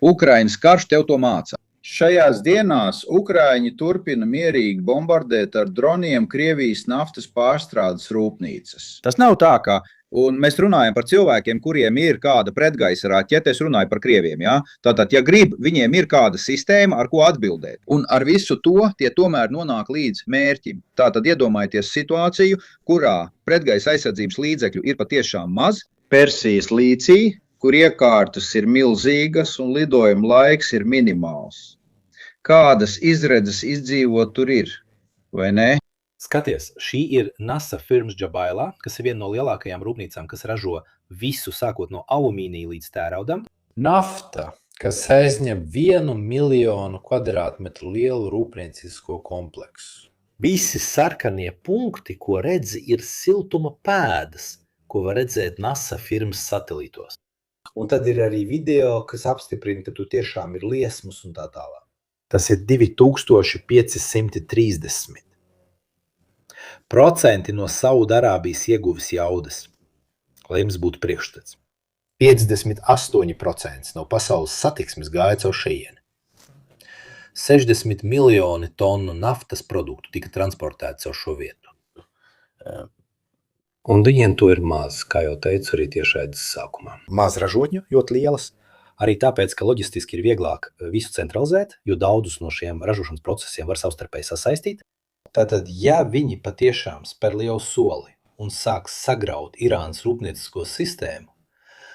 G: Ukrainas karš tev to māca. Šajās dienās Ukraiņi turpina mierīgi bombardēt ar droniem Krievijas naftas pārstrādes rūpnīcas. Tas nav tā, ka un mēs runājam par cilvēkiem, kuriem ir kāda pretgaisa raķete, es runāju par krieviem, ja? Tātad, ja grib, viņiem ir kāda sistēma, ar ko atbildēt. Un ar visu to tie tomēr nonāk līdz mērķim. Tātad iedomājieties situāciju, kurā pretgaisa aizsardzības līdzekļu ir patiešām maz, Persijas līcī, kur iekārtas ir milzīgas un lidojuma laiks ir minimāls. Kādas izredzes izdzīvot tur ir, vai ne?
F: Skaties, šī ir NASA firmas Jabailā, kas ir viena no lielākajām rūpnīcām, kas ražo visu, sākot no alumīnija līdz tēraudam.
E: Nafta, kas aizņem 1 miljonu kvadrātmetru lielu rūpniecisko kompleksu.
F: Visi sarkanie punkti, ko redzi, ir siltuma pēdas, ko var redzēt NASA firmas satelītos. Un tad ir arī video, kas apstiprina, ka tu tiešām ir liesmas un tā tālāk. Tas ir 2530.
B: procenti no Saudarābijas ieguves jaudas, lai jums būtu priekšstats.
A: 58% no pasaules satiksmes gāja caur šejieni. 60 miljoni tonu naftas produktu tika transportēti caur šo vietu.
F: Un viņiem to ir maz, kā jau teicu, arī tiešraides sākumā.
B: Maz ražotņu, ļoti lielas, arī tāpēc, ka loģistiski ir vieglāk visu centralizēt, jo daudzus no šiem ražošanas procesiem var savstarpēji sasaistīt. Tātad, ja viņi patiešām spēr lielu soli un sāks sagraut Irānas rūpniecisko sistēmu,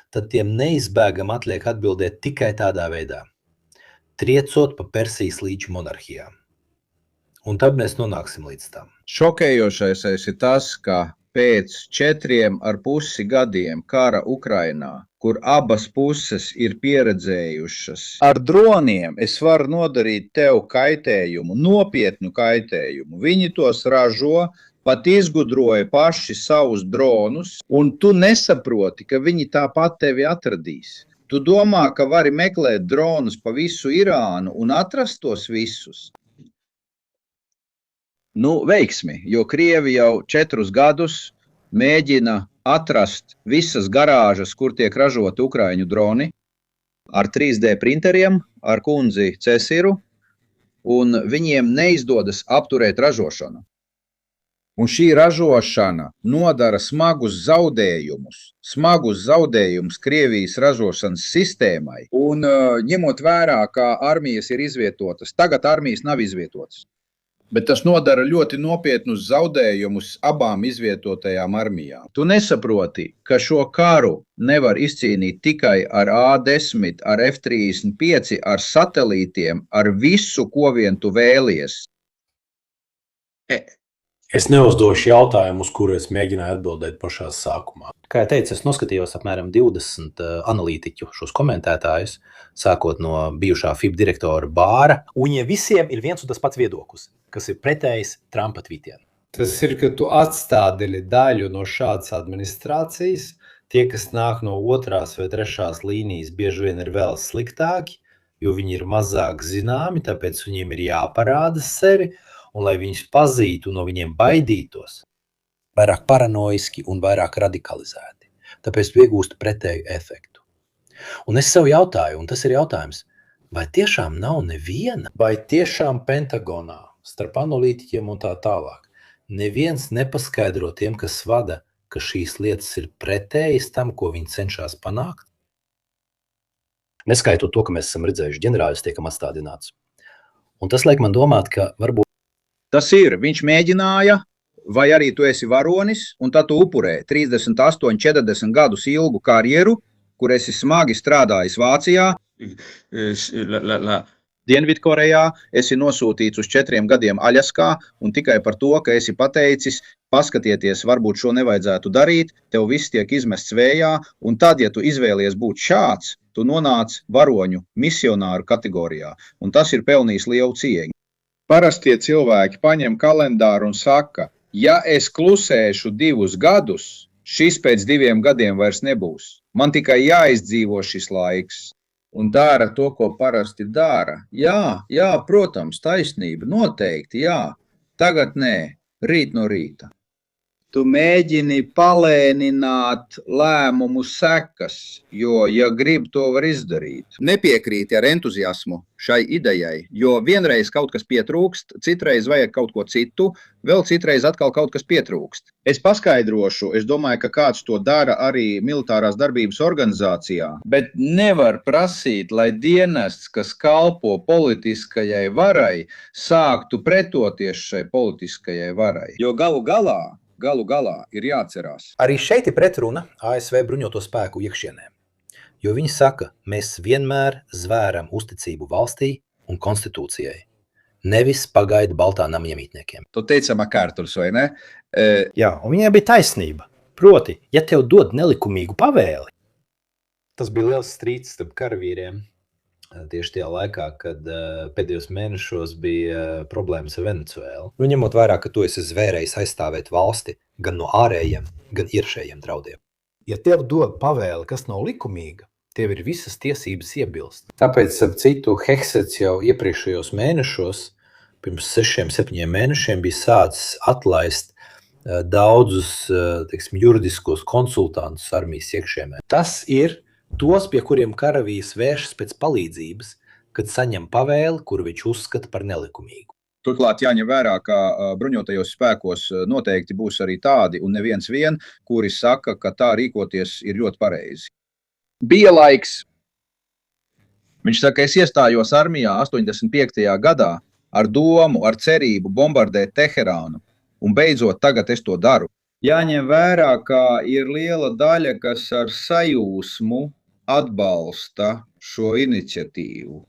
B: tad tiem neizbēgam atliek atbildēt tikai tādā veidā, triecot pa Persijas līča monarhijām. Un tad mēs nonāksim līdz tam.
G: Šokējošais ir tas, ka pēc 4,5 gadiem kara Ukrainā, kur abas puses ir pieredzējušas, ar droniem es varu nodarīt tev kaitējumu, nopietnu kaitējumu. Viņi tos ražo, pat izgudroja paši savus dronus, un tu nesaproti, ka viņi tāpat tevi atradīs. Tu domā, ka vari meklēt dronus pa visu Irānu un atrast tos visus? Veiksmi, jo Krievi jau 4 gadus mēģina atrast visas garāžas, kur tiek ražoti ukraiņu droni, ar 3D printeriem, ar kundzi Cesiru, un viņiem neizdodas apturēt ražošanu. Un šī ražošana nodara smagus zaudējumus Krievijas ražošanas sistēmai. Un ņemot vērā, ka armijas ir izvietotas, tagad armijas nav izvietotas. Bet tas nodara ļoti nopietnus zaudējumus abām izvietotajām armijām. Tu nesaproti, ka šo karu nevar izcīnīt tikai ar A-10, ar F-35, ar satelītiem, ar visu, ko vien tu vēlies.
B: Es neuzdošu jautājumu, uz kuru es mēģināju atbildēt pašā sākumā. Kā jau teicu, es noskatījos apmēram 20 analītiķu šos komentētājus, sākot no bijušā FIB direktora Bāra, un viņiem visiem ir viens un tas pats viedoklis, kas ir pretējs Trumpa tvītiem.
C: Tas ir, ka tu atstādili daļu no šādas administrācijas, tie, kas nāk no 2. vai 3. līnijas, bieži vien ir vēl sliktāki, jo viņi ir mazāk zināmi, tāpēc viņiem ir jāparāda sevi, un lai viņus pazītu un no viņiem baidītos, vairāk paranoiski un vairāk radikalizēti. Tāpēc tu iegūsti pretēju efektu. Un es sev jautāju, un tas ir jautājums, vai tiešām nav neviena, vai tiešām Pentagonā, starp analītiķiem un tā tālāk, neviens nepaskaidro tiem, kas vada, ka šīs lietas ir pretējas tam, ko viņi cenšas panākt? Neskaitot to, ka mēs esam redzējuši ģenerāļus tiekam atstādināts. Un tas liek man domāt, ka varbūt
I: Tas ir, viņš mēģināja, vai arī tu esi varonis, un tad tu upurē 38, 40 gadus ilgu karjeru, kur esi smagi strādājis Vācijā, Dienvidkorejā, esi nosūtīts uz 4 gadiem Aļaskā, un tikai par to, ka esi pateicis, paskatieties, varbūt šo nevajadzētu darīt, tev viss tiek izmests vējā, un tad, ja tu izvēlies būt šāds, tu nonāc varoņu misionāru kategorijā, un tas ir pelnījis lielu cieņu. Parastie cilvēki paņem kalendāru un saka, ja es klusēšu 2 gadus, šis pēc 2 gadiem vairs nebūs. Man tikai jāizdzīvo šis laiks. Un dara to, ko parasti dara. Jā, protams, taisnība, noteikti, jā. Tagad nē, rīt no rīta. Tu mēģini palēnināt lēmumu sekas, jo, ja grib, to var izdarīt. Nepiekrīti ar entuziasmu šai idejai, jo vienreiz kaut kas pietrūkst, citreiz vajag kaut ko citu, vēl citreiz atkal kaut kas pietrūkst. Es paskaidrošu, es domāju, ka kāds to dara arī militārās darbības organizācijā, bet nevar prasīt, lai dienests, kas kalpo politiskajai varai, sāktu pretoties šai politiskajai varai, jo galu galā ir jāatcerās.
B: Arī šeit ir pretruna ASV bruņoto spēku iekšienē, jo viņi saka, mēs vienmēr zvēram uzticību valstī un konstitūcijai, nevis pagaidu baltā nama iemītniekiem.
I: To teica MacArthurs, vai ne?
B: Jā, un viņai bija taisnība. Proti, ja tev dod nelikumīgu pavēli. Tas bija liels strīds starp karavīriem. Tieši tajā laikā, kad pēdējos mēnešos bija problēmas ar Venecuēlu. Ņemot vērā, ka tu esi zvērējis aizstāvēt valsti gan no ārējiem, gan iekšējiem draudiem. Ja tev dod pavēli, kas nav likumīga, tev ir visas tiesības iebilst. Tāpēc, ap citu, Hegsets jau iepriekšējos mēnešos, pirms 6-7 mēnešiem bija sācis atlaist daudzus, teiksim, juridiskos konsultantus armijas iekšienē. Tas ir tos, pie kuriem karavīrs vēršas pēc palīdzības, kad saņem pavēli, kuru viņš uzskata par nelikumīgu.
I: Turklāt jāņem vērā, ka bruņotajos spēkos noteikti būs arī tādi, un neviens vien, kuri saka, ka tā rīkoties ir ļoti pareizi. Bija laiks. Viņš saka, es iestājos armijā 85. gadā ar domu, ar cerību bombardēt Teherānu, un beidzot tagad es to daru. Jāņem vērā, ka ir liela daļa, kas ar sajūsmu atbalsta šo iniciatīvu.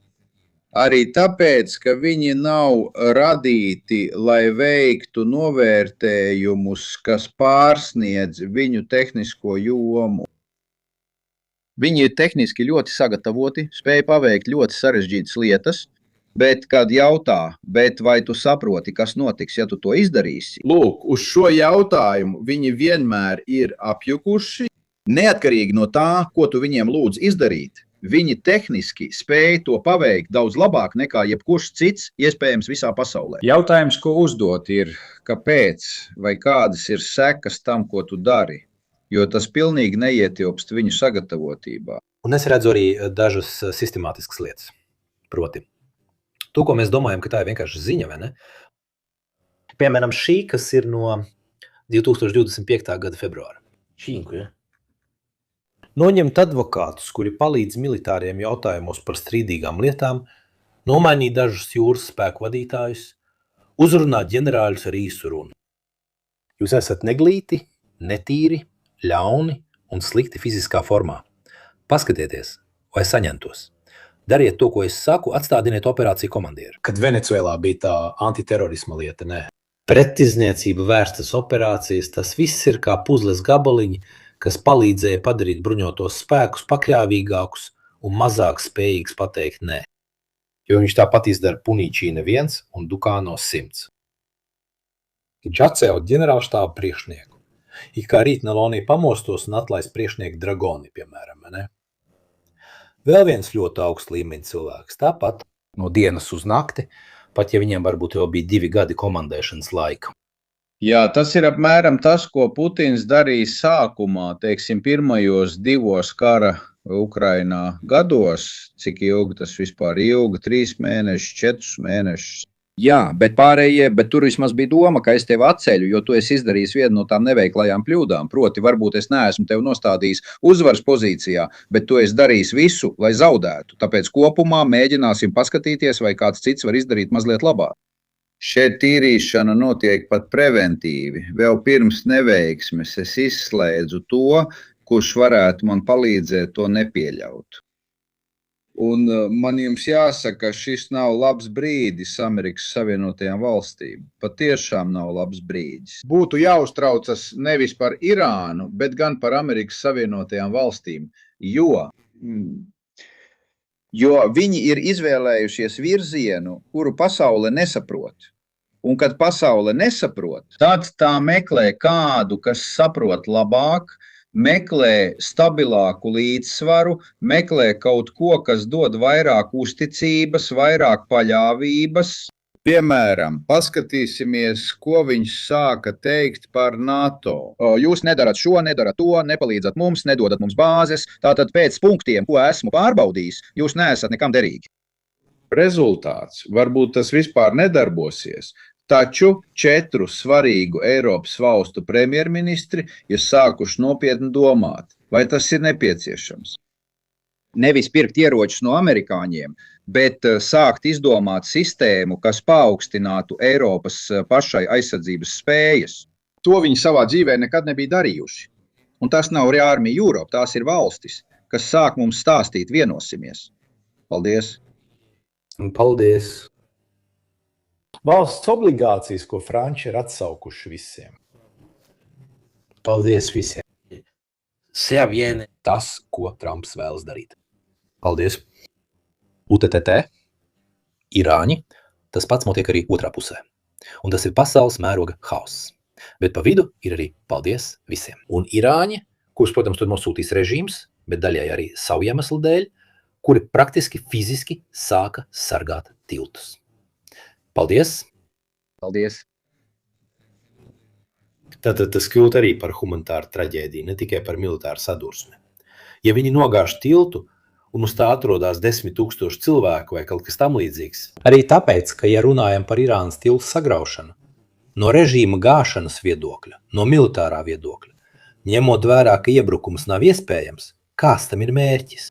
I: Arī tāpēc, ka viņi nav radīti, lai veiktu novērtējumus, kas pārsniedz viņu tehnisko jomu. Viņi ir tehniski ļoti sagatavoti, spēj paveikt ļoti sarežģītas lietas, bet, kad jautā, vai tu saproti, kas notiks, ja tu to izdarīsi?
G: Lūk, uz šo jautājumu viņi vienmēr ir apjukuši.
I: Neatkarīgi no tā, ko tu viņiem lūdz izdarīt, viņi tehniski spēj to paveikt daudz labāk nekā jebkurš cits, iespējams, visā pasaulē.
G: Jautājums, ko uzdot, ir, kāpēc vai kādas ir sekas tam, ko tu dari, jo tas pilnīgi neietilpst viņu sagatavotībā.
B: Un es redzu arī dažas sistemātiskas lietas. Proti, to, ko mēs domājam, ka tā ir vienkārši ziņa, vai ne? Piemēram, šī, kas ir no 2025. gada februāra. Noņemt advokātus, kuri palīdz militāriem jautājumos par strīdīgām lietām, nomainīt dažus jūras spēku vadītājus, uzrunāt ģenerāļus ar īsu runu. Jūs esat neglīti, netīri, ļauni un slikti fiziskā formā. Paskatieties, vai saņemtos. Dariet to, ko es saku, atstādiniet operāciju komandieru.
C: Kad Venecuēlā bija tā antiterorisma lieta, nē.
A: Pretizniecība vērstas operācijas, tas viss ir kā puzles gabaliņi, kas palīdzēja padarīt bruņotos spēkus pakļāvīgākus un mazāk spējīgus pateikt nē.
F: Jo viņš tāpat izdara Punīčīna 1 un Dukāno 100.
B: Viņš atcēla ģenerālštāba priekšnieku. It kā rīt Nelonī pamostos un atlaist priekšnieku Dragoni, piemēram, ne? Vēl viens ļoti augsts līmeņa cilvēks, tāpat
F: No dienas uz nakti, pat ja viņiem varbūt jau bija 2 gadi komandēšanas laika.
G: Jā, tas ir apmēram tas, ko Putins darīja sākumā, teiksim, pirmajos 2 kara Ukrainā gados, cik ilgi tas vispār ilga, 3 mēnešus, 4 mēnešus.
I: Jā, bet tur vismaz bija doma, ka es tevi atceļu, jo tu esi izdarījis vienu no tām neveiklajām kļūdām. Proti, varbūt es neesmu tevi nostādījis uzvaras pozīcijā, bet tu esi darījis visu, lai zaudētu. Tāpēc kopumā mēģināsim paskatīties, vai kāds cits var izdarīt mazliet labāk.
G: Šeit tīrīšana notiek pat preventīvi. Vēl pirms neveiksmes es izslēdzu to, kurš varētu man palīdzēt to nepieļaut. Un man jums jāsaka, šis nav labs brīdis Amerikas Savienotajām valstīm. Patiešām nav labs brīdis. Būtu jāuztraucas nevis par Irānu, bet gan par Amerikas Savienotajām valstīm, jo viņi ir izvēlējušies virzienu, kuru pasaule nesaprot. Un kad pasaule nesaprot, tad tā meklē kādu, kas saprot labāk, meklē stabilāku līdzsvaru, meklē kaut ko, kas dod vairāk uzticības, vairāk paļāvības. Piemēram, paskatīsimies, ko viņš sāka teikt par NATO.
I: Jūs nedarat šo, nedarat to, nepalīdzat mums, nedodat mums bāzes. Tātad pēc punktiem, ko esmu pārbaudījis, jūs neesat nekam derīgi.
G: Rezultāts varbūt tas vispār nedarbosies. Taču 4 svarīgu Eiropas valstu premjerministri ir sākuši nopietni domāt, vai tas ir nepieciešams.
I: Nevis pirkt ieročus no amerikāņiem, bet sākt izdomāt sistēmu, kas paaugstinātu Eiropas pašai aizsardzības spējas. To viņi savā dzīvē nekad nebija darījuši. Un tas nav Army Europe, tās ir valstis, kas sāk mums stāstīt, vienosimies. Paldies!
F: Paldies!
C: Valsts obligācijas, ko Franči ir atsaukuši visiem.
F: Paldies visiem!
A: Se viene.
F: Tas, ko Trumps vēlas darīt. Paldies! UTTT, Irāņi, tas pats notiek arī otrā pusē. Un tas ir pasaules mēroga hauss. Bet pa vidu ir arī paldies visiem. Un Irāņi, kurus, protams, tur nosūtīs režīms, bet daļai arī savu iemeslu dēļ, kuri praktiski fiziski sāka sargāt tiltus. Paldies!
I: Paldies!
B: Tātad tas kļūt arī par humanitāru traģēdiju, ne tikai par militāru sadursmi. Ja viņi nogāž tiltu un uz tā atrodas 10 000 cilvēku vai kaut kas tam līdzīgs.
A: Arī tāpēc, ka, ja runājam par Irānas tiltu sagraušanu, no režīma gāšanas viedokļa, no militārā viedokļa, ņemot vērā, ka iebrukums nav iespējams, kāds tam ir mērķis?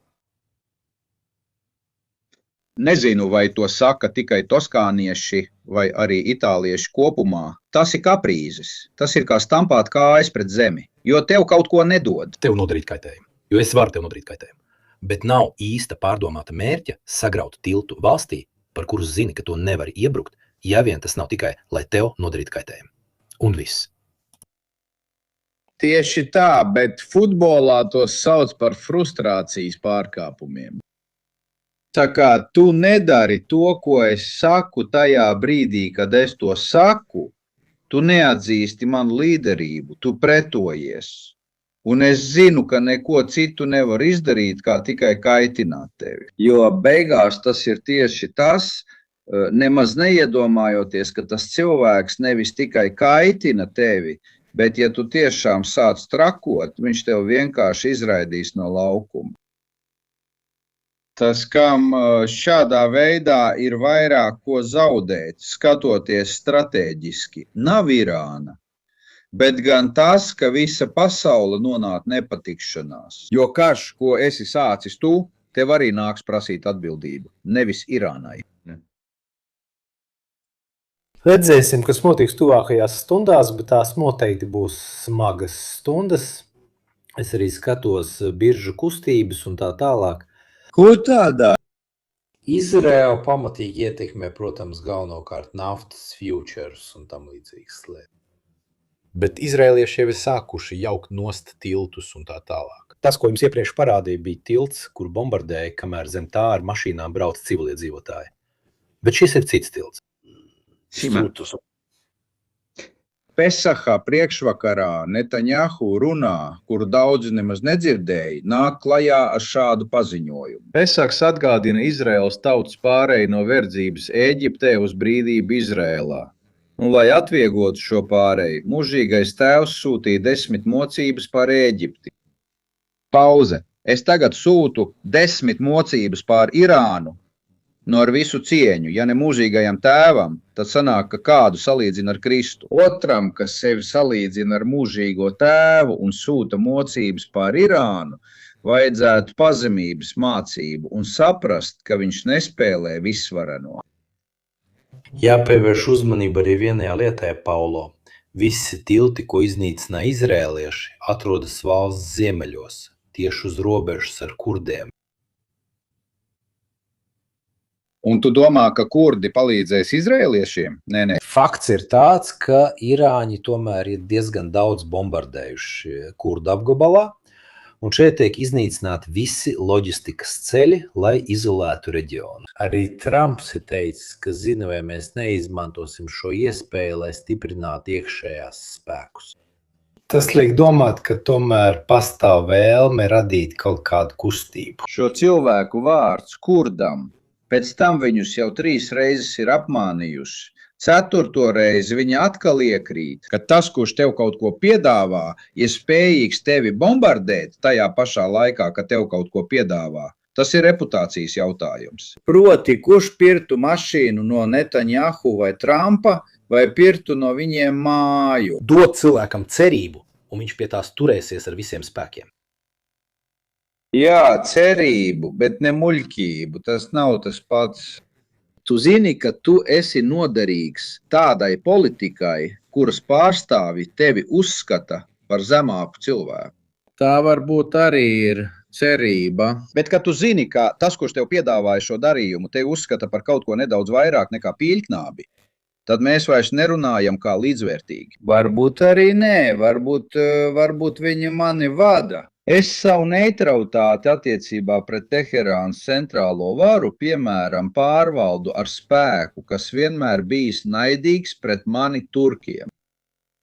I: Nezinu, vai to saka tikai toskānieši vai arī itālieši kopumā. Tas ir kaprīzes. Tas ir kā stampāt kājas pret zemi, jo tev kaut ko nedod.
B: Tev nodarīt kaitējumu, jo es varu tev nodarīt kaitējumu. Bet nav īsta pārdomāta mērķa sagraut tiltu valstī, par kuru zini, ka to nevar iebrukt, ja vien tas nav tikai, lai tev nodarītu kaitējumu. Un viss.
G: Tieši tā, bet futbolā tos sauc par frustrācijas pārkāpumiem. Tā kā tu nedari to, ko es saku tajā brīdī, kad es to saku, tu neatzīsti manu līderību, tu pretojies. Un es zinu, ka neko citu nevar izdarīt, kā tikai kaitināt tevi. Jo beigās tas ir tieši tas, nemaz neiedomājoties, ka tas cilvēks nevis tikai kaitina tevi, bet ja tu tiešām sāc trakot, viņš tev vienkārši izraidīs no laukuma. Tas, kam šādā veidā ir vairāk ko zaudēt, skatoties strateģiski, nav Irāna, bet gan tas, ka visa pasaule nonāk nepatikšanās. Jo karš, ko esi sācis tu, tev arī nāks prasīt atbildību, nevis Irānai.
C: Redzēsim, kas notiks tuvākajās stundās, bet tās noteikti būs smagas stundas. Es arī skatos biržu kustības un tā tālāk.
G: Ko tādā?
C: Izraela pamatīgi ietekmē, protams, galvenokārt naftas futures un tam līdzīgas lietas.
F: Bet izraelieši jau ir sākuši jaukt nost tiltus un tā tālāk.
B: Tas, ko jums iepriekš parādīja, bija tilts, kur bombardēja, kamēr zem tā ar mašīnām brauc civiliedzīvotāji. Bet šis ir cits tilts.
G: Pesahā priekšvakarā Netanjahu runā, kuru daudzi nemaz nedzirdēja, nāk klajā ar šādu paziņojumu. Pesahs atgādina Izraēlas tautas pāreju no verdzības Ēģiptē uz brīvību Izraēlā. Un, lai atvieglotu šo pāreju, mūžīgais tēvs sūtīja 10 mocības pār Ēģipti. Pauze. Es tagad sūtu 10 mocības pār Irānu. No ar visu cieņu, ja ne mūžīgajam tēvam, tad sanāk, ka kādu salīdzina ar Kristu. Otram, kas sevi salīdzina ar mūžīgo tēvu un sūta mocības pār Irānu, vajadzētu pazemības mācību un saprast, ka viņš nespēlē visvareno.
A: Jāpievērš uzmanība arī vienajā lietai, Paulo. Visi tilti, ko iznīcina izrēlieši, atrodas valsts ziemeļos, tieši uz robežas ar kurdiem.
G: Un tu domā, ka kurdi palīdzēs izrēliešiem? Nē.
A: Fakts ir tāds, ka irāņi tomēr ir diezgan daudz bombardējuši kurdu apgabalā, un šeit tiek iznīcināti visi loģistikas ceļi, lai izolētu reģionu. Arī Trumps ir teicis, ka zina, vai mēs neizmantosim šo iespēju, lai stiprinātu iekšējās spēkus.
C: Tas liek domāt, ka tomēr pastāv vēlme radīt kaut kādu kustību.
G: Šo cilvēku vārds kurdam, pēc tam viņus jau 3 reizes ir apmānījuši. 4. reizi viņi atkal iekrīt, ka tas, kurš tev kaut ko piedāvā, ir spējīgs tevi bombardēt tajā pašā laikā, kad tev kaut ko piedāvā. Tas ir reputācijas jautājums. Proti, kurš pirktu mašīnu no Netanjahu vai Trumpa, vai pirktu no viņiem māju?
B: Dot cilvēkam cerību, un viņš pie tās turēsies ar visiem spēkiem.
G: Jā, cerību, bet ne muļķību. Tas nav tas pats. Tu zini, ka tu esi noderīgs tādai politikai, kuras pārstāvi tevi uzskata par zemāku cilvēku. Tā varbūt arī ir cerība. Bet, kad tu zini, ka tas, kurš tev piedāvāja šo darījumu, tevi uzskata par kaut ko nedaudz vairāk nekā pīļknābi, tad mēs vairs nerunājam kā līdzvērtīgi. Varbūt arī nē, varbūt viņi mani vada. Es savu neutralitāti attiecībā pret Teherānas centrālo varu, piemēram, pārvaldu ar spēku, kas vienmēr bijis naidīgs pret mani turkiem.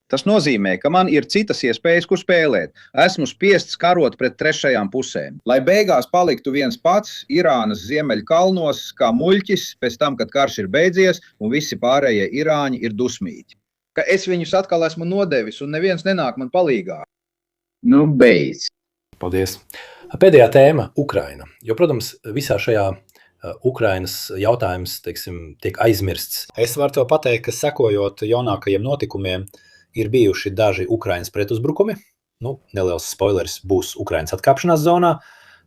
G: Tas nozīmē, ka man ir citas iespējas, kur spēlēt. Esmu spiests karot pret trešajām pusēm. Lai beigās paliktu viens pats Irānas ziemeļu kalnos kā muļķis, pēc tam, kad karš ir beidzies un visi pārējie irāņi ir dusmīgi.
I: ka es viņus atkal esmu nodevis un neviens nenāk man palīgā.
G: Nu, beidz.
B: Paldies. Pēdējā tēma – Ukraina. Jo, protams, visā šajā Ukrainas jautājums, teiksim, tiek aizmirsts.
F: Es varu tev pateikt, ka sekojot jaunākajiem notikumiem, ir bijuši daži Ukrainas pretuzbrukumi. Nu, neliels spoilers, būs Ukrainas atkāpšanās zonā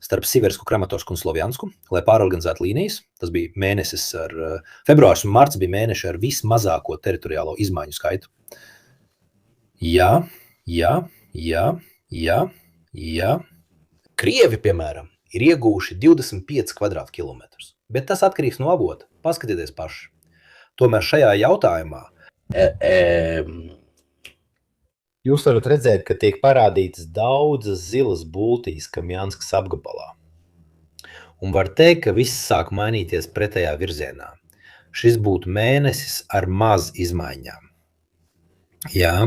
F: starp Siversku, Kramatorsku un Slovjansku, lai pārorganizētu līnijas. Tas bija mēnesis februārs un marts bija mēneši ar vismazāko teritoriālo izmaiņu skaitu. Jā. Krievi, piemēram, ir iegūši 25 kvadrātkilometrus, bet tas atkarīgs no avota. Paskatieties paši. Tomēr šajā jautājumā
E: Jūs varat redzēt, ka tiek parādītas daudzas zilas bultīs Kamjanskas apgabalā.
F: un var teikt, ka viss sāk mainīties pretējā virzienā. Šis būtu mēnesis ar maz izmaiņām. Jā.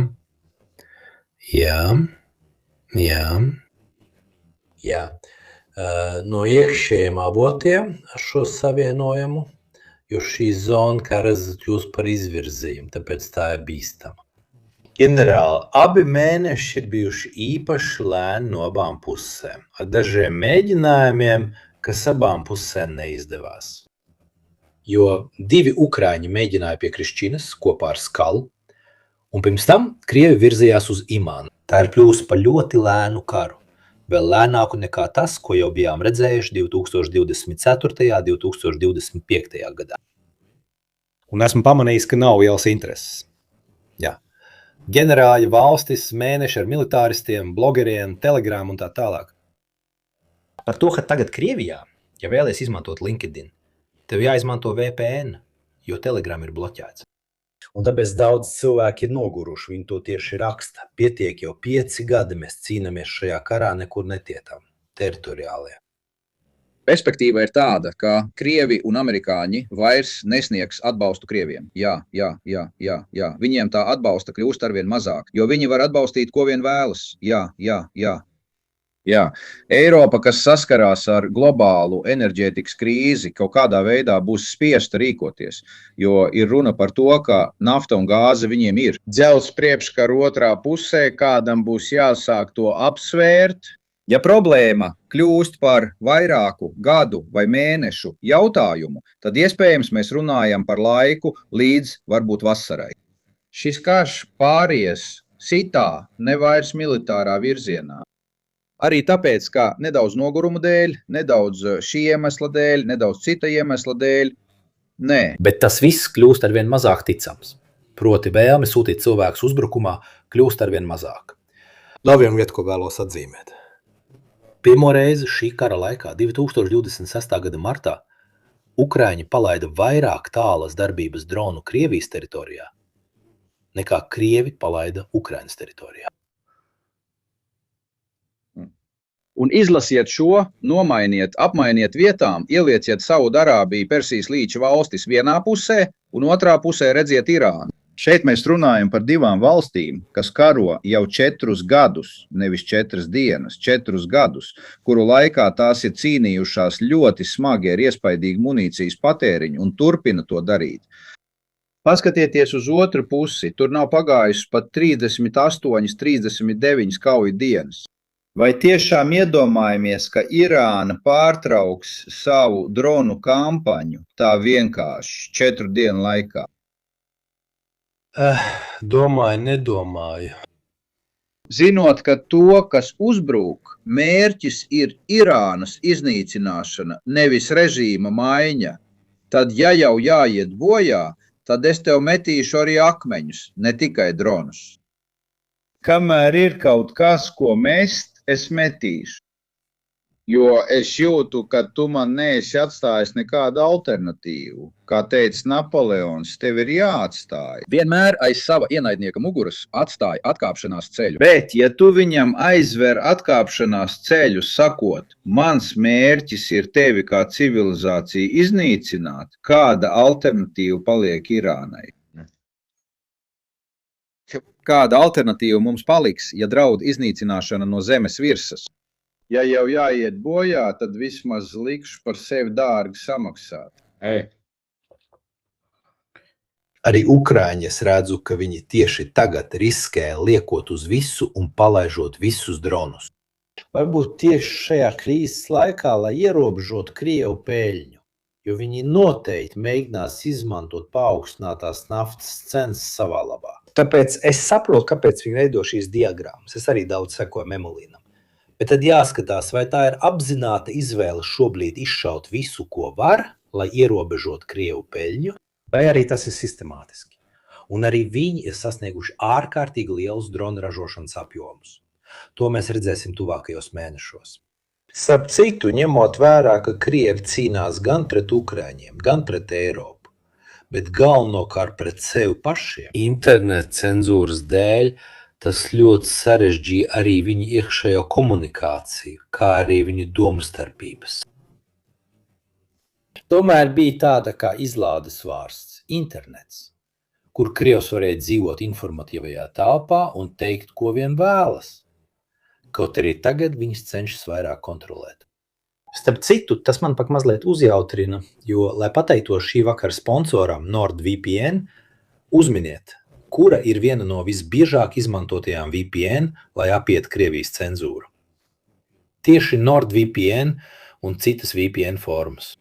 F: No iekšējiem avotiem ar šo savienojumu, jo šī zona, kā redzat, jūs par izvirzījumu, tāpēc tā ir bīstama. Ģenerāli, abi mēneši ir bijuši īpaši lēni no abām pusēm, ar dažiem mēģinājumiem, kas abām pusēm neizdevās. Jo 2 ukraiņi mēģināja pie Kriščinas kopā ar Skalu, un pirms tam Krievi virzījās uz Imānu. Tā ir kļūst par ļoti lēnu karu, vēl lēnāku nekā tas, ko jau bijām redzējuši 2024. un 2025. gadā.
A: Un esmu pamanījis, ka nav ielas intereses.
F: Jā. Ģenerāļi, valstis, mēneši ar militāristiem, blogeriem, Telegram un tā tālāk. Par to, ka tagad Krievijā, ja vēlies izmantot LinkedIn, tev jāizmanto VPN, jo Telegram ir bloķēts. Un tāpēc daudz cilvēki ir noguruši, viņi to tieši raksta. Pietiek jau 5 gadi, mēs cīnāmies šajā karā, nekur netietām, teritoriālajā.
I: Perspektīva ir tāda, ka Krievi un amerikāņi vairs nesniegs atbalstu Krieviem. Jā. Viņiem tā atbalsta kļūst arvien mazāk, jo viņi var atbalstīt, ko vien vēlas. Jā. Eiropa, kas saskarās ar globālu enerģētikas krīzi, kaut kādā veidā būs spiesta rīkoties, jo ir runa par to, ka nafta un gāze viņiem ir.
G: Dzels priekškaru otrā pusē, kādam būs jāsāk to apsvērt.
I: Ja problēma kļūst par vairāku gadu vai mēnešu jautājumu, tad iespējams mēs runājam par laiku līdz varbūt vasarai.
G: Šis karš pāries sitā, ne vairs militārā virzienā.
I: Arī tāpēc, ka nedaudz noguruma dēļ, nedaudz šī iemesla dēļ, nedaudz cita iemesla dēļ, nē.
F: Bet tas viss kļūst arvien mazāk ticams. Proti vēlme sūtīt cilvēkus uzbrukumā kļūst arvien mazāk.
A: Vēl vienu vietu, ko vēlos atzīmēt.
F: Pirmo reizi šī kara laikā, 2026. gada martā, Ukraiņi palaida vairāk tālas darbības dronu Krievijas teritorijā, nekā Krievi palaida Ukrainas teritorijā.
I: Un izlasiet šo, nomainiet, apmainiet vietām, ielieciet Saudarābiju, Persijas līča valstis vienā pusē un otrā pusē redziet Irānu.
G: Šeit mēs runājam par 2 valstīm, kas karo jau 4 gadus, nevis 4 dienas, 4 gadus, kuru laikā tās ir cīnījušās ļoti smagi ar iespaidīgu munīcijas patēriņu un turpina to darīt. Paskatieties uz otru pusi, tur nav pagājusi pat 38, 39 kauju dienas. Vai tiešām iedomājamies, ka Irāna pārtrauks savu dronu kampaņu tā vienkārši 4 dienu laikā?
F: Domāju, nedomāju.
I: Zinot, ka to, kas uzbrūk, mērķis ir Irānas iznīcināšana, nevis režīma maiņa, tad, ja jau jāiet bojā, tad es tev metīšu arī akmeņus, ne tikai dronus.
G: Kamēr ir kaut kas, ko mest, es metīšu. Jo es jūtu, ka tu man neesi atstājis nekādu alternatīvu. Kā teica Napoleons, tev ir jāatstāj.
I: Vienmēr aiz sava ienaidnieka muguras atstāja atkāpšanās ceļu.
G: Bet, ja tu viņam aizver atkāpšanās ceļu, sakot, mans mērķis ir tevi kā civilizāciju iznīcināt, kāda alternatīva paliek Irānai?
I: Kāda alternatīva mums paliks, ja draud iznīcināšana no zemes virsmas?
G: Ja jau jāiet bojā, tad vismaz likšu par sevi dārgi samaksāt.
A: Arī Ukraiņi es redzu, ka viņi tieši tagad riskē liekot uz visu un palaižot visus dronus.
B: Varbūt tieši šajā krīzes laikā, lai ierobežotu Krievu peļņu, jo viņi noteikti mēģinās izmantot paaugstinātās naftas cenas savā labā.
F: Tāpēc es saprotu, kāpēc viņi veido šīs diagrammas. Es arī daudz sekoju Memulīnam. Bet tad jāskatās, vai tā ir apzināta izvēle šobrīd izšaut visu, ko var, lai ierobežotu Krievu peļņu, vai arī tas ir sistemātiski. Un arī viņi ir sasnieguši ārkārtīgi lielus dronu ražošanas apjomus. To mēs redzēsim tuvākajos mēnešos. Starp citu, ņemot vērā, ka Krievi cīnās gan pret Ukraiņiem, gan pret Eiropu, bet galvenokārt pret sevi pašiem.
A: Interneta cenzūras dēļ tas ļoti sarežģīja arī viņu iekšējo komunikāciju, kā arī viņu domstarpības.
B: Tomēr bija tāda kā izlādes vārsts – internets, kur Krievs varēja dzīvot informatīvajā telpā un teikt, ko vien vēlas. Kaut arī tagad viņas cenšas vairāk kontrolēt.
F: Starp citu, tas man pak mazliet uzjautrina, jo, lai pateiktos šī vakara sponsoram NordVPN, uzminiet, kura ir viena no visbiežāk izmantotajām VPN, lai apietu Krievijas cenzūru. Tieši NordVPN un citas VPN formas.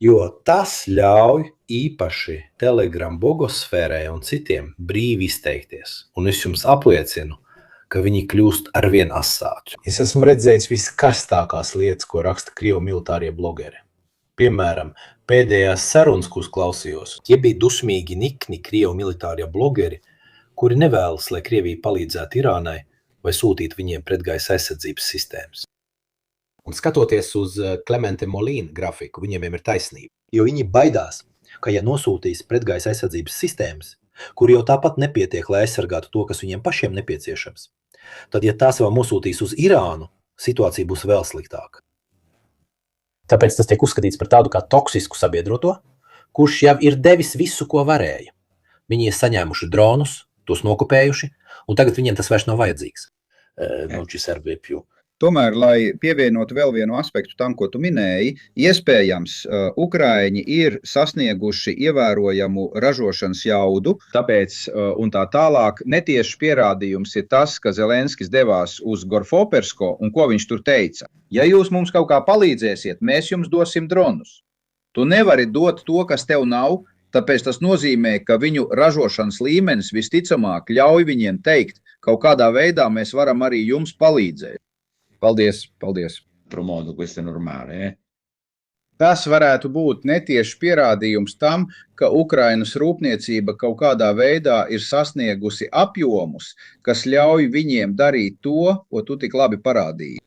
F: Jo tas ļauj īpaši Telegram bogosfērai un citiem brīvi izteikties. Un es jums apliecinu, ka viņi kļūst arvien asāki.
A: Es esmu redzējis viskarstākās lietas, ko raksta Krievu militārie blogeri. Piemēram, pēdējās sarunas, ko klausījos.
F: Tie bija dusmīgi nikni Krievu militārie blogeri, kuri nevēlas, lai Krievija palīdzētu Irānai vai sūtītu viņiem pretgaisa aizsardzības sistēmas. Un skatoties uz Klemente Molīna grafiku, viņiem ir taisnība. Jo viņi baidās, ka ja nosūtīs pretgaisa aizsardzības sistēmas, kur jau tāpat nepietiek, lai aizsargātu to, kas viņiem pašiem nepieciešams, tad, ja tās vēl nosūtīs uz Irānu, situācija būs vēl sliktāka. Tāpēc tas tiek uzskatīts par tādu kā toksisku sabiedroto, kurš jau ir devis visu, ko varēja. Viņi ir saņēmuši dronus, tos nokupējuši, un tagad viņiem tas vairs nav vajadzīgs.
I: Tomēr, lai pievienotu vēl vienu aspektu tam, ko tu minēji, iespējams, Ukraiņi ir sasnieguši ievērojamu ražošanas jaudu, tāpēc un tā tālāk netieši pierādījums ir tas, ka Zelenskis devās uz Gorfopersko un ko viņš tur teica. Ja jūs mums kaut kā palīdzēsiet, mēs jums dosim dronus. Tu nevari dot to, kas tev nav, tāpēc tas nozīmē, ka viņu ražošanas līmenis visticamāk ļauj viņiem teikt, kaut kādā veidā mēs varam arī jums palīdzēt. Paldies, paldies.
H: Promodo, questo è normale.
G: Tas varētu būt netieši pierādījums tam, ka Ukrainas rūpniecība kaut kādā veidā ir sasniegusi apjomus, kas ļauj viņiem darīt to, ko tu tik labi parādīji.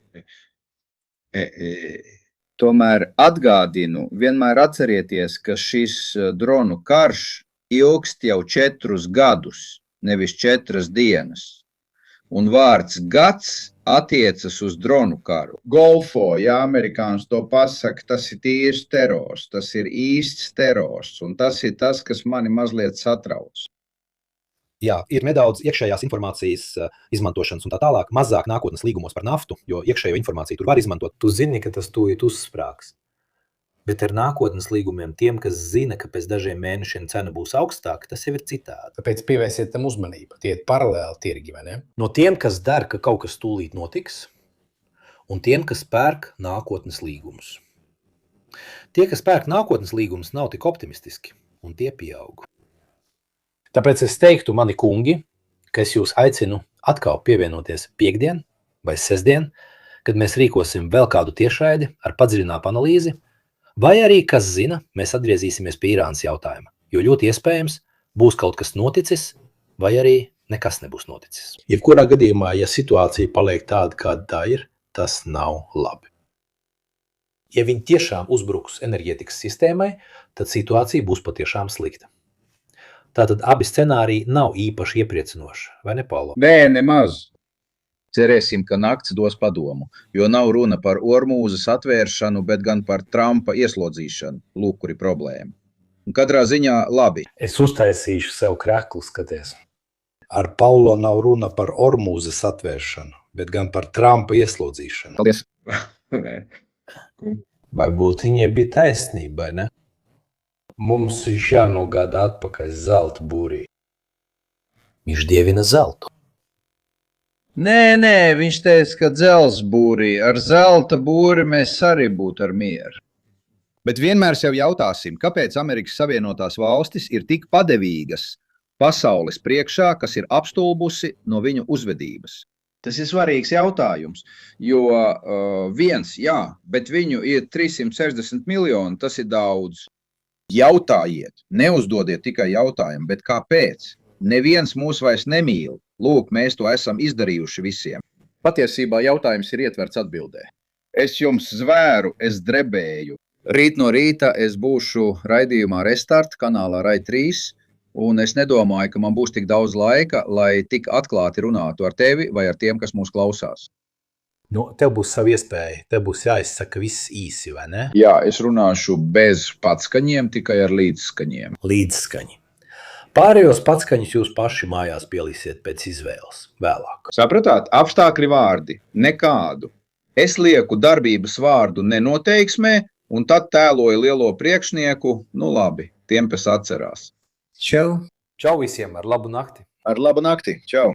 G: Tomēr atgādinu, vienmēr atcerieties, ka šis dronu karš ilgst jau 4 gadus, nevis 4 dienas. Un vārds gads attiecas uz dronu karu.
I: Golfo, ja amerikāns to pasaka, tas ir tīrs terors, tas ir īsts terors, un tas ir tas, kas mani mazliet satrauc.
F: Jā, ir nedaudz iekšējās informācijas izmantošanas un tā tālāk, mazāk nākotnes līgumos par naftu, jo iekšējo informāciju tur var izmantot. Tu zini, ka tas tūlīt uzsprāgs. Bet ar nākotnes līgumiem tiem, kas zina, ka pēc dažiem mēnešiem cena būs augstāka, tas jau ir citādi.
B: Tāpēc pievērsiet tam uzmanību. Tie ir paralēli tirgi, vai ne?
F: No tiem, kas dara, ka kaut kas tūlīt notiks, un tiem, kas pērk nākotnes līgumus. Tie, kas pērk nākotnes līgumus, nav tik optimistiski, un tie pieaug. Tāpēc es teiktu, mani kungi, ka es jūs aicinu atkal pievienoties piekdien vai sestdien, kad mēs rīkosim vēl kādu tiešraidi ar padziļinātu analīzi, vai arī, kas zina, mēs atgriezīsimies pie Irānas jautājuma, jo ļoti iespējams būs kaut kas noticis, vai arī nekas nebūs noticis.
A: Jebkurā gadījumā, ja situācija paliek tāda, kāda tā ir, tas nav labi.
F: Ja viņi tiešām uzbruks enerģētikas sistēmai, tad situācija būs patiešām slikta. Tātad abi scenāriji nav īpaši iepriecinoši, vai ne, Paulo?
G: Nē, nemaz. Cerēsim, ka nakts dos padomu, jo nav runa par Ormūzas atvēršanu, bet gan par Trumpa ieslodzīšanu. Lūk, kur ir problēma. Un katrā ziņā labi.
B: Es uztaisīšu sev kreklu, skaties.
A: Ar Paulo nav runa par Ormūzas atvēršanu, bet gan par Trumpa ieslodzīšanu.
G: Paldies.
C: Vai būtu viņai bija taisnība, ne?
A: Mums jānogādā atpakaļ zelta būrī.
B: Viņš dievina zeltu.
G: Nē, viņš teica, ka dzelzs būrī, ar zelta būri mēs arī būtu ar mieru.
I: Bet vienmēr sev jautāsim, kāpēc Amerikas Savienotās valstis ir tik padevīgas pasaules priekšā, kas ir apstulbusi no viņu uzvedības. Tas ir svarīgs jautājums, jo viens, jā, bet viņu ir 360 miljoni, tas ir daudz. Jautājiet, neuzdodiet tikai jautājumu, bet kāpēc? Neviens mūs vairs nemīl. Lūk, mēs to esam izdarījuši visiem. Patiesībā jautājums ir ietverts atbildē. Es jums zvēru, es drebēju. Rīt no rīta es būšu raidījumā Restart kanālā Rai 3, un es nedomāju, ka man būs tik daudz laika, lai tik atklāti runātu ar tevi vai ar tiem, kas mūs klausās.
B: Nu, tev būs sava iespēja. Tev būs jāizsaka viss īsi, vai ne?
G: Jā, es runāšu bez patskaņiem, tikai ar līdzskaņiem.
B: Līdzskaņi. Pārējos patskaņus jūs paši mājās pielīsiet pēc izvēles vēlāk.
G: Sapratāt? Apstākļi vārdi. Nekādu. Es lieku darbības vārdu nenoteiksmē, un tad tēloju lielo priekšnieku, nu labi, tiem, kas atcerās.
B: Čau! Čau visiem, ar labu nakti!
G: Ar labu nakti, čau!